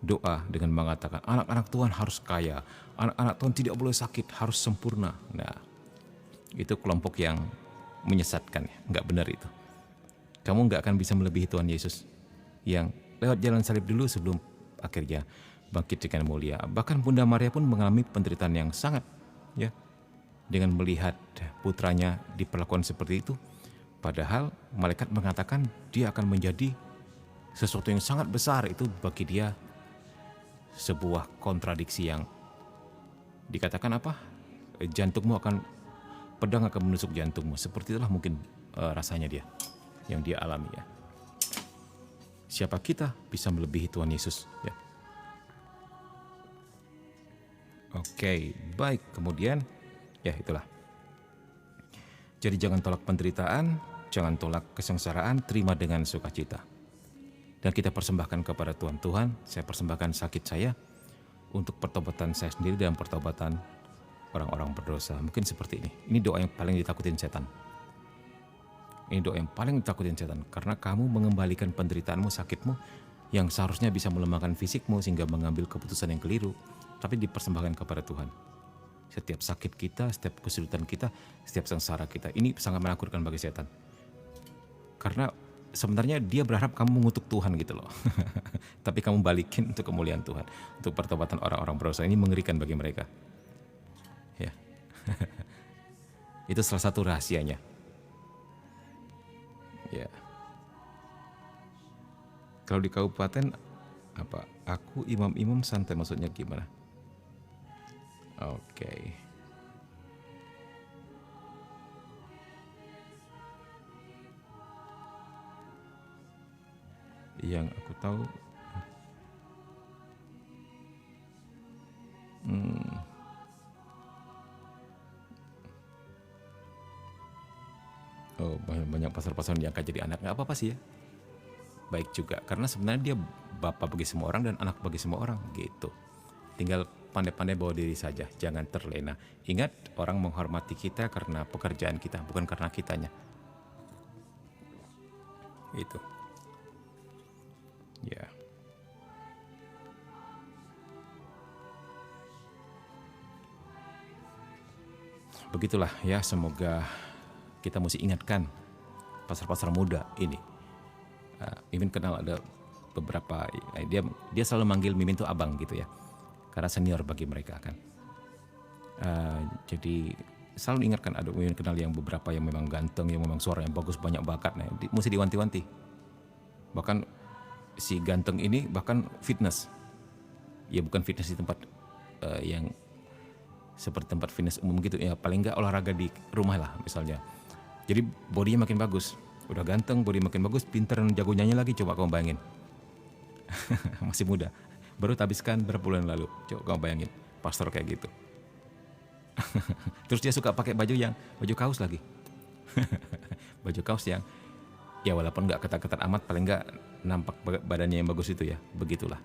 doa dengan mengatakan anak-anak Tuhan harus kaya, anak-anak Tuhan tidak boleh sakit, harus sempurna. Nah, itu kelompok yang menyesatkan, nggak benar itu. Kamu nggak akan bisa melebihi Tuhan Yesus yang lewat jalan salib dulu sebelum akhirnya bangkit dengan mulia. Bahkan Bunda Maria pun mengalami penderitaan yang sangat, ya, dengan melihat putranya diperlakukan seperti itu. Padahal malaikat mengatakan dia akan menjadi sesuatu yang sangat besar. Itu bagi dia sebuah kontradiksi yang dikatakan apa? Jantungmu akan, pedang akan menusuk jantungmu. Seperti itulah mungkin rasanya dia, yang dia alami ya. Siapa kita bisa melebihi Tuhan Yesus ya. Oke, baik. Kemudian ya itulah. Jadi jangan tolak penderitaan, jangan tolak kesengsaraan, terima dengan sukacita. Dan kita persembahkan kepada Tuhan. Tuhan, saya persembahkan sakit saya untuk pertobatan saya sendiri dan pertobatan orang-orang berdosa. Mungkin seperti ini. Ini doa yang paling ditakutin setan. Ini doa yang paling ditakutin setan. Karena kamu mengembalikan penderitaanmu, sakitmu, yang seharusnya bisa melemahkan fisikmu sehingga mengambil keputusan yang keliru. Tapi dipersembahkan kepada Tuhan. Setiap sakit kita, setiap kesulitan kita, setiap sengsara kita. Ini sangat menakutkan bagi setan. Karena sebenarnya dia berharap kamu mengutuk Tuhan gitu loh. Tapi kamu balikin untuk kemuliaan Tuhan. Untuk pertobatan orang-orang berdosa. Ini mengerikan bagi mereka. Ya. Itu salah satu rahasianya. Ya. Kalau di kabupaten apa? Aku imam-imam santai, maksudnya gimana? Oke. Yang aku tahu banyak pasar-pasar yang diangkat jadi anak. Nggak apa-apa sih ya. Baik juga. Karena sebenarnya dia bapak bagi semua orang dan anak bagi semua orang gitu. Tinggal pandai-pandai bawa diri saja, jangan terlena. Ingat, orang menghormati kita karena pekerjaan kita, bukan karena kitanya. Itu. Ya. Begitulah ya, semoga kita mesti ingatkan pasar-pasar muda ini. Mimin kenal ada beberapa, dia selalu manggil Mimin tuh abang gitu ya. Karena senior bagi mereka kan. Jadi selalu ingatkan, ada Mimin kenal yang beberapa yang memang ganteng, yang memang suara yang bagus, banyak bakat. Nah, mesti diwanti-wanti. Bahkan si ganteng ini bahkan fitness. Ya bukan fitness di tempat yang seperti tempat fitness umum gitu ya. Paling enggak olahraga di rumah lah misalnya. Jadi bodinya makin bagus. Udah ganteng, body makin bagus, pinter, jago nyanyi lagi. Coba kamu bayangin. Masih muda. Baru habiskan berapa bulan lalu. Coba kamu bayangin, pastor kayak gitu. Terus dia suka pakai baju kaos lagi. Baju kaos yang ya walaupun nggak ketat-ketat amat, paling nggak nampak badannya yang bagus itu ya. Begitulah.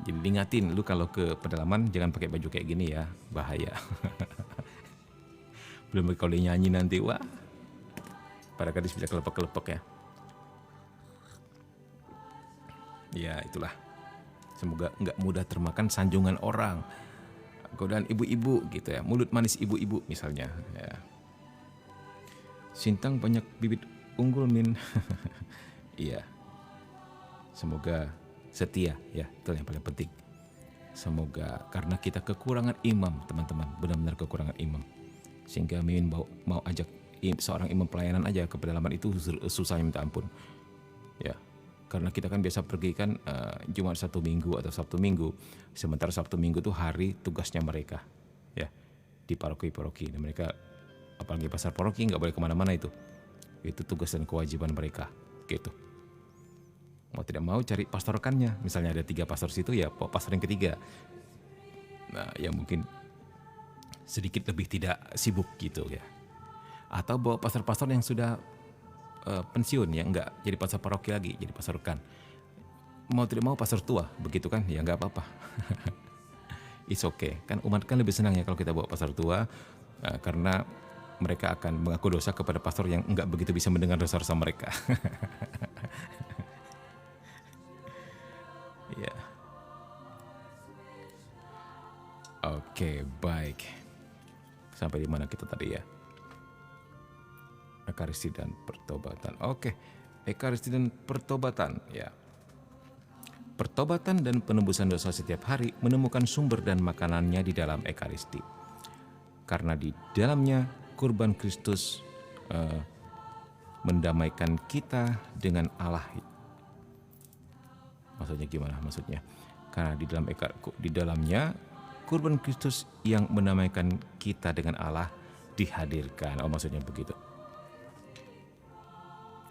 Jadi diingatin, lu kalau ke pedalaman jangan pakai baju kayak gini ya, bahaya. Belum kalau dia nyanyi nanti, wah, para gadis bisa kelepek-kelepek ya. Ya itulah. Semoga nggak mudah termakan sanjungan orang, godaan ibu-ibu gitu ya, mulut manis ibu-ibu misalnya. Ya. Sintang banyak bibit unggul Min. Iya. Semoga setia ya, itu yang paling penting. Semoga karena kita kekurangan imam teman-teman, benar-benar kekurangan imam. Sehingga Mimin mau ajak seorang imam pelayanan aja ke pedalaman itu susahnya minta ampun. Ya. Karena kita kan biasa pergi kan Jumat Sabtu Minggu atau Sabtu Minggu, sementara Sabtu Minggu itu hari tugasnya mereka, ya, di paroki-paroki. Dan mereka, apalagi pasar paroki, nggak boleh kemana-mana itu tugas dan kewajiban mereka, gitu. Mau tidak mau cari pastor rekannya, misalnya ada 3 pastor situ, ya pastor yang ketiga. Nah, yang mungkin sedikit lebih tidak sibuk gitu ya. Atau bawa pastor-pastor yang sudah pensiun, ya nggak jadi pastor paroki lagi, jadi pastor rekan. Mau tidak mau pastor tua, begitu kan, ya nggak apa-apa. It's okay, kan umat kan lebih senang ya kalau kita bawa pastor tua, karena mereka akan mengaku dosa kepada pastor yang nggak begitu bisa mendengar dosa-dosa mereka. Ya. Oke, baik. Sampai di mana kita tadi ya? Ekaristi dan pertobatan. Oke, Ekaristi dan pertobatan, ya. Pertobatan dan penebusan dosa setiap hari menemukan sumber dan makanannya di dalam Ekaristi. Karena di dalamnya kurban Kristus mendamaikan kita dengan Allah. Maksudnya gimana? Maksudnya karena di dalamnya kurban Kristus yang mendamaikan kita dengan Allah dihadirkan. Oh, maksudnya begitu.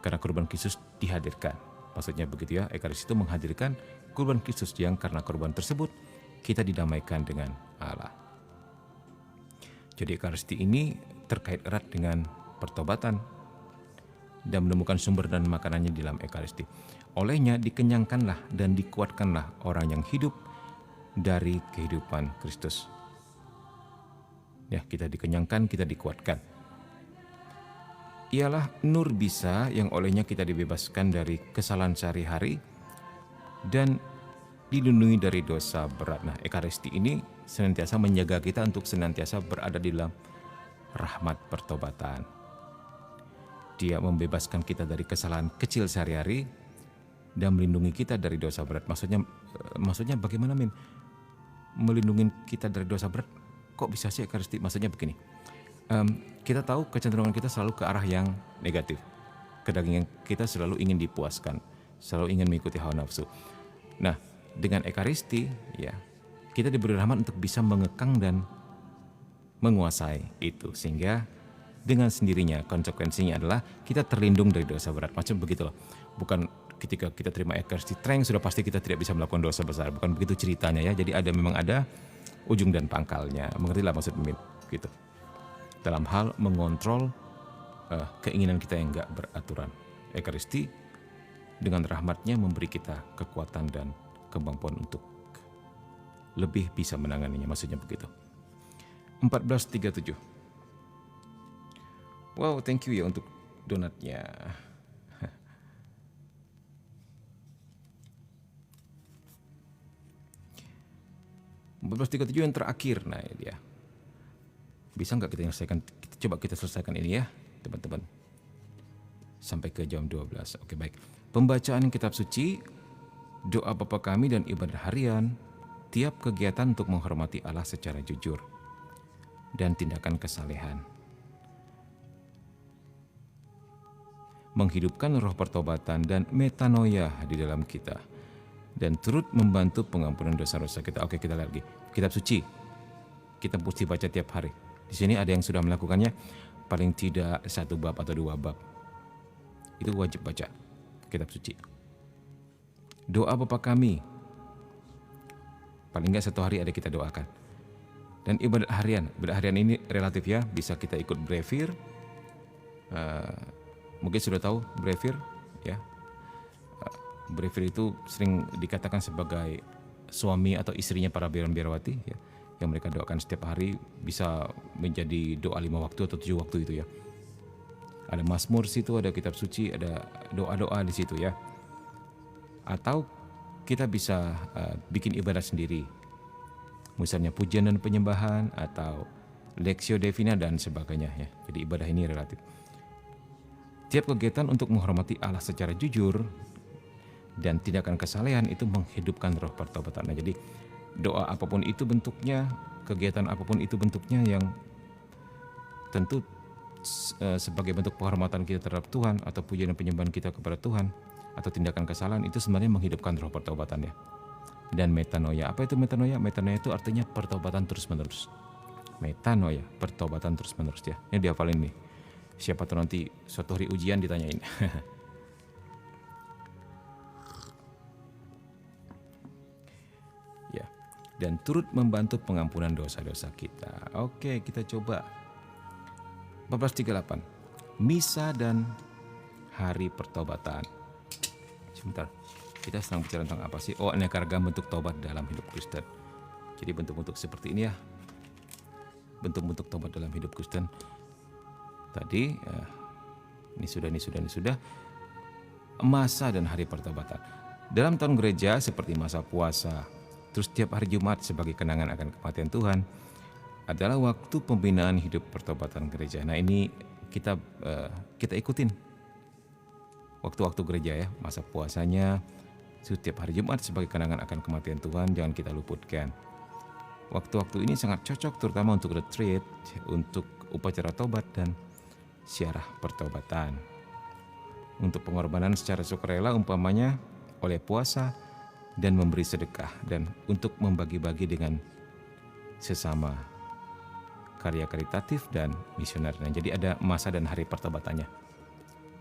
Karena kurban Kristus dihadirkan. Maksudnya begitu ya, Ekaristi itu menghadirkan kurban Kristus yang karena kurban tersebut kita didamaikan dengan Allah. Jadi Ekaristi ini terkait erat dengan pertobatan dan menemukan sumber dan makanannya di dalam Ekaristi. Olehnya dikenyangkanlah dan dikuatkanlah orang yang hidup dari kehidupan Kristus. Ya, kita dikenyangkan, kita dikuatkan. Ialah nur bisa yang olehnya kita dibebaskan dari kesalahan sehari-hari dan dilindungi dari dosa berat. Nah, Ekaristi ini senantiasa menjaga kita untuk senantiasa berada di dalam rahmat pertobatan. Dia membebaskan kita dari kesalahan kecil sehari-hari dan melindungi kita dari dosa berat. Maksudnya bagaimana, Min? Melindungi kita dari dosa berat? Kok bisa sih Ekaristi? Maksudnya begini. Kita tahu kecenderungan kita selalu ke arah yang negatif. Kedagingan kita selalu ingin dipuaskan, selalu ingin mengikuti hawa nafsu. Nah, dengan Ekaristi, ya, kita diberi rahmat untuk bisa mengekang dan menguasai itu, sehingga dengan sendirinya konsekuensinya adalah kita terlindung dari dosa berat. Macam begitu loh. Bukan ketika kita terima Ekaristi strength sudah pasti kita tidak bisa melakukan dosa besar. Bukan begitu ceritanya ya. Jadi memang ada ujung dan pangkalnya. Mengertilah maksud Min, gitu. Dalam hal mengontrol keinginan kita yang enggak beraturan. Ekaristi dengan rahmatnya memberi kita kekuatan dan kemampuan untuk lebih bisa menanganinya, maksudnya begitu. 1437. Wow, thank you ya untuk donatnya. (1437) yang terakhir. Nah, ini dia. Bisa nggak kita selesaikan? Coba kita selesaikan ini ya, teman-teman. Sampai ke jam 12. Oke, baik. Pembacaan kitab suci, doa Bapa kami dan ibadah harian, tiap kegiatan untuk menghormati Allah secara jujur, dan tindakan kesalehan. Menghidupkan roh pertobatan dan metanoia di dalam kita, dan turut membantu pengampunan dosa-dosa kita. Oke, kita lihat lagi. Kitab suci, kita mesti baca tiap hari. Di sini ada yang sudah melakukannya, paling tidak 1 bab atau 2 bab. Itu wajib baca kitab suci. Doa Bapa kami, paling enggak 1 hari ada kita doakan. Dan ibadat harian ini relatif ya, bisa kita ikut brevir. Mungkin sudah tahu brevir ya. Brevir itu sering dikatakan sebagai suami atau istrinya para biarawati ya, yang mereka doakan setiap hari, bisa menjadi doa 5 waktu atau 7 waktu itu ya. Ada Mazmur situ, ada kitab suci, ada doa-doa di situ ya. Atau kita bisa bikin ibadat sendiri, misalnya pujian dan penyembahan atau Lectio Divina dan sebagainya ya. Jadi ibadah ini relatif. Tiap kegiatan untuk menghormati Allah secara jujur dan tindakan kesalehan itu menghidupkan roh pertobatan. Nah, jadi doa apapun itu bentuknya, kegiatan apapun itu bentuknya, yang tentu sebagai bentuk penghormatan kita terhadap Tuhan atau pujian dan penyembahan kita kepada Tuhan, atau tindakan kesalahan itu sebenarnya menghidupkan roh pertobatan ya. Dan metanoia, apa itu metanoia? Metanoia itu artinya pertobatan terus-menerus. Metanoia, pertobatan terus-menerus ya. Ini dihafalin nih. Siapa tahu nanti suatu hari ujian ditanyain. Ya. Dan turut membantu pengampunan dosa-dosa kita. Oke, kita coba 1438. Misa dan hari pertobatan. Sebentar. Kita sedang bicara tentang apa sih? Oh, aneka ragam bentuk tobat dalam hidup Kristen. Jadi bentuk-bentuk seperti ini ya. Bentuk-bentuk tobat dalam hidup Kristen. Tadi ini sudah. Masa dan hari pertobatan. Dalam tahun gereja seperti masa puasa, terus tiap hari Jumat sebagai kenangan akan kematian Tuhan adalah waktu pembinaan hidup pertobatan gereja. Nah, ini kita ikutin waktu-waktu gereja ya, masa puasanya setiap hari Jumat sebagai kenangan akan kematian Tuhan, jangan kita luputkan. Waktu-waktu ini sangat cocok terutama untuk retreat, untuk upacara tobat dan siarah pertobatan. Untuk pengorbanan secara sukarela umpamanya oleh puasa dan memberi sedekah, dan untuk membagi-bagi dengan sesama karya karitatif dan misioner. Nah, jadi ada masa dan hari pertobatannya.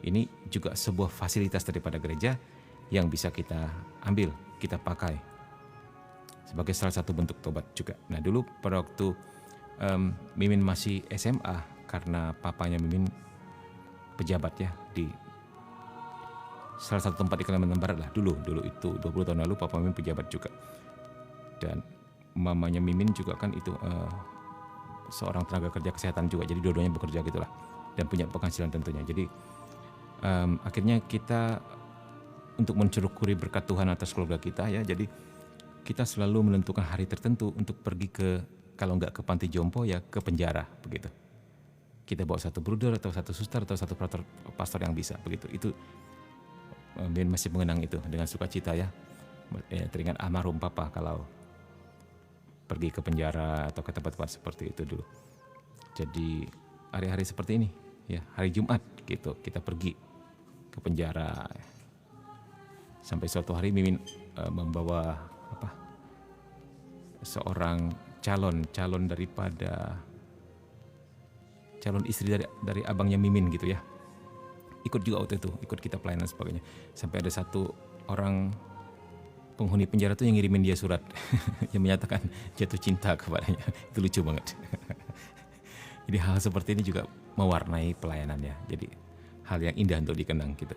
Ini juga sebuah fasilitas daripada gereja yang bisa kita ambil, kita pakai sebagai salah satu bentuk tobat juga. Nah, dulu pada waktu Mimin masih SMA, karena papanya Mimin pejabat ya di salah satu tempat di Kalimantan Barat lah, dulu itu 20 tahun lalu papa Mimin pejabat juga. Dan mamanya Mimin juga kan itu seorang tenaga kerja kesehatan juga, jadi dua-duanya bekerja gitulah dan punya penghasilan tentunya. Jadi akhirnya kita untuk mencurukuri berkat Tuhan atas keluarga kita ya, jadi kita selalu menentukan hari tertentu untuk pergi ke, kalau nggak ke panti jompo ya ke penjara begitu. Kita bawa satu bruder atau satu suster atau satu pastor yang bisa begitu. Itu masih mengenang itu dengan sukacita ya. Teringat almarhum papa kalau pergi ke penjara atau ke tempat-tempat seperti itu dulu. Jadi hari-hari seperti ini ya, hari Jumat gitu kita pergi ke penjara. Sampai suatu hari Mimin membawa seorang calon daripada calon istri dari abangnya Mimin gitu ya. Ikut juga waktu itu, ikut kita pelayanan sebagainya. Sampai ada satu orang penghuni penjara tuh yang ngirimin dia surat yang menyatakan jatuh cinta kepadanya. Itu lucu banget. Jadi hal seperti ini juga mewarnai pelayanannya. Jadi hal yang indah untuk dikenang gitu.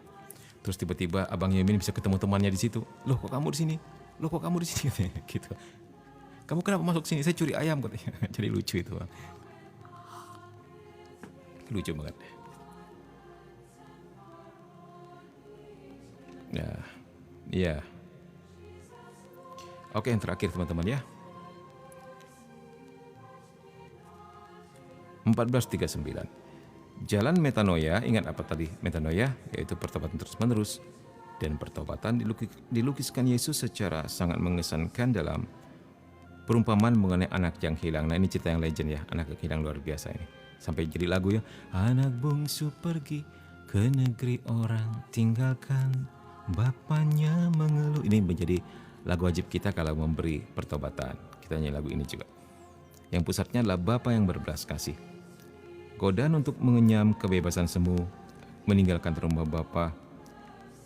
Terus tiba-tiba abangnya Mimin bisa ketemu temannya di situ. Loh kok kamu di sini? Loh kok kamu di sini? Gitu. Kamu kenapa masuk sini? Saya curi ayam katanya. Jadi lucu itu. Lucu banget. Ya, iya. Oke, yang terakhir teman-teman ya. 1439. Jalan metanoia, ingat apa tadi metanoia? Yaitu pertobatan terus-menerus. Dan pertobatan dilukiskan Yesus secara sangat mengesankan dalam perumpamaan mengenai anak yang hilang. Nah, ini cerita yang legend ya, anak yang hilang luar biasa ini. Sampai jadi lagu ya. Anak bungsu pergi ke negeri orang, tinggalkan bapaknya mengeluh. Ini menjadi lagu wajib kita kalau memberi pertobatan. Kita nyanyi lagu ini juga. Yang pusatnya adalah Bapa yang berbelas kasih. Godaan untuk mengenyam kebebasan semu, meninggalkan rumah Bapa,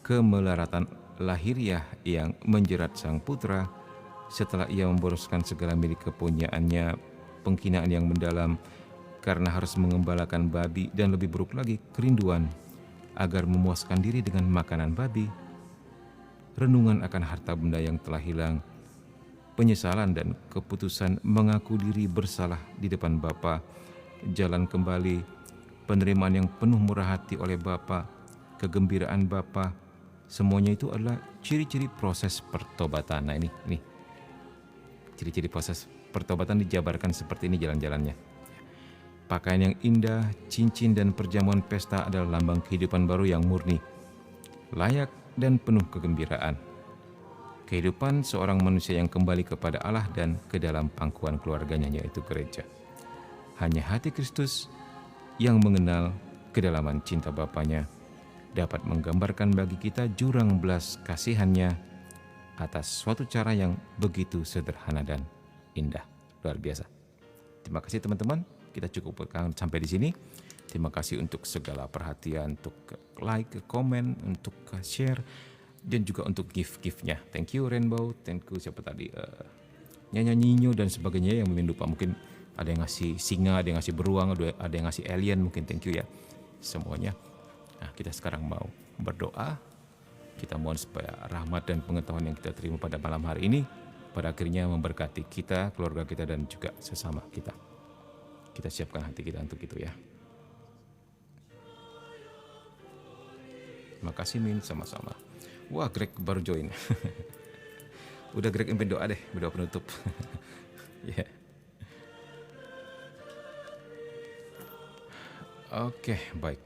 kemelaratan lahiriah yang menjerat sang putra, setelah ia memboroskan segala milik kepunyaannya, penghinaan yang mendalam karena harus mengembalakan babi, dan lebih buruk lagi kerinduan agar memuaskan diri dengan makanan babi, renungan akan harta benda yang telah hilang, penyesalan dan keputusan mengaku diri bersalah di depan Bapa, jalan kembali, penerimaan yang penuh murah hati oleh Bapa, kegembiraan Bapa, semuanya itu adalah ciri-ciri proses pertobatan. Nah ini ciri-ciri proses pertobatan dijabarkan seperti ini jalan-jalannya. Pakaian yang indah, cincin dan perjamuan pesta adalah lambang kehidupan baru yang murni, layak dan penuh kegembiraan. Kehidupan seorang manusia yang kembali kepada Allah dan ke dalam pangkuan keluarganya, yaitu gereja. Hanya hati Kristus yang mengenal kedalaman cinta Bapanya dapat menggambarkan bagi kita jurang belas kasihannya atas suatu cara yang begitu sederhana dan indah. Luar biasa. Terima kasih teman-teman. Kita cukupkan sampai di sini. Terima kasih untuk segala perhatian, untuk like, komen, untuk share, dan juga untuk gift-giftnya. Thank you Rainbow, thank you siapa tadi, Nyonya Nyinyo dan sebagainya yang mungkin lupa. Mungkin ada yang ngasih singa, ada yang ngasih beruang, ada yang ngasih alien, mungkin thank you ya semuanya. Nah, kita sekarang mau berdoa. Kita mohon supaya rahmat dan pengetahuan yang kita terima pada malam hari ini pada akhirnya memberkati kita, keluarga kita, dan juga sesama kita. Kita siapkan hati kita untuk itu ya. Terima kasih Min, sama-sama. Wah, Greg baru join. Udah Greg impian doa deh, berdoa penutup. Ya. Oke, baik.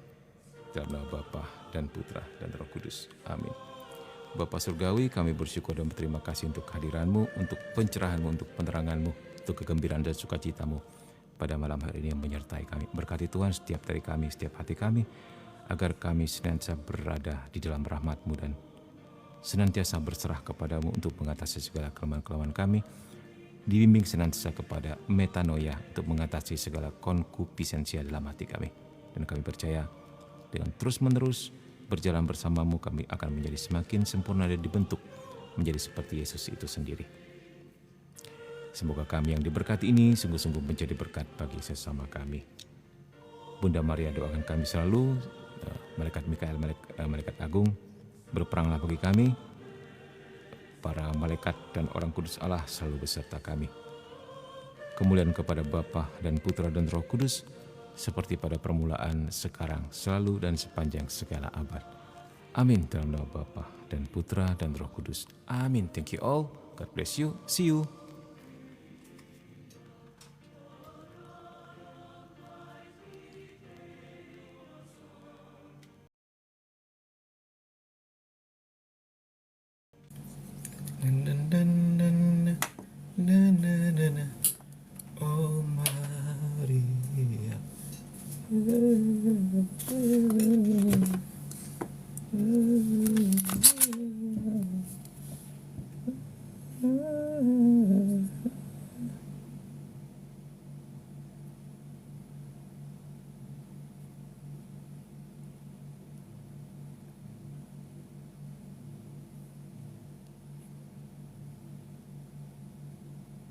Dalam nama Bapa dan Putra dan Roh Kudus. Amin. Bapa Surgawi, kami bersyukur dan berterima kasih untuk kehadiran-Mu, untuk pencerahan-Mu, untuk penerangan-Mu, untuk kegembiraan dan sukacita-Mu pada malam hari ini yang menyertai kami. Berkati Tuhan setiap dari kami, setiap hati kami, agar kami senantiasa berada di dalam rahmat-Mu dan senantiasa berserah kepada-Mu untuk mengatasi segala kelemahan-kelemahan kami, dibimbing senantiasa kepada metanoia untuk mengatasi segala konkupisенsia dalam hati kami. Dan kami percaya dengan terus-menerus berjalan bersama-Mu, kami akan menjadi semakin sempurna dan dibentuk menjadi seperti Yesus itu sendiri. Semoga kami yang diberkati ini sungguh-sungguh menjadi berkat bagi sesama kami. Bunda Maria doakan kami selalu, malaikat Mikael, malaikat agung, berperanglah bagi kami. Para malaikat dan orang kudus Allah selalu beserta kami. Kemuliaan kepada Bapa dan Putra dan Roh Kudus, seperti pada permulaan, sekarang, selalu, dan sepanjang segala abad. Amin. Dalam nama Bapa dan Putra dan Roh Kudus. Amin. Thank you all. God bless you. See you. Oh Maria.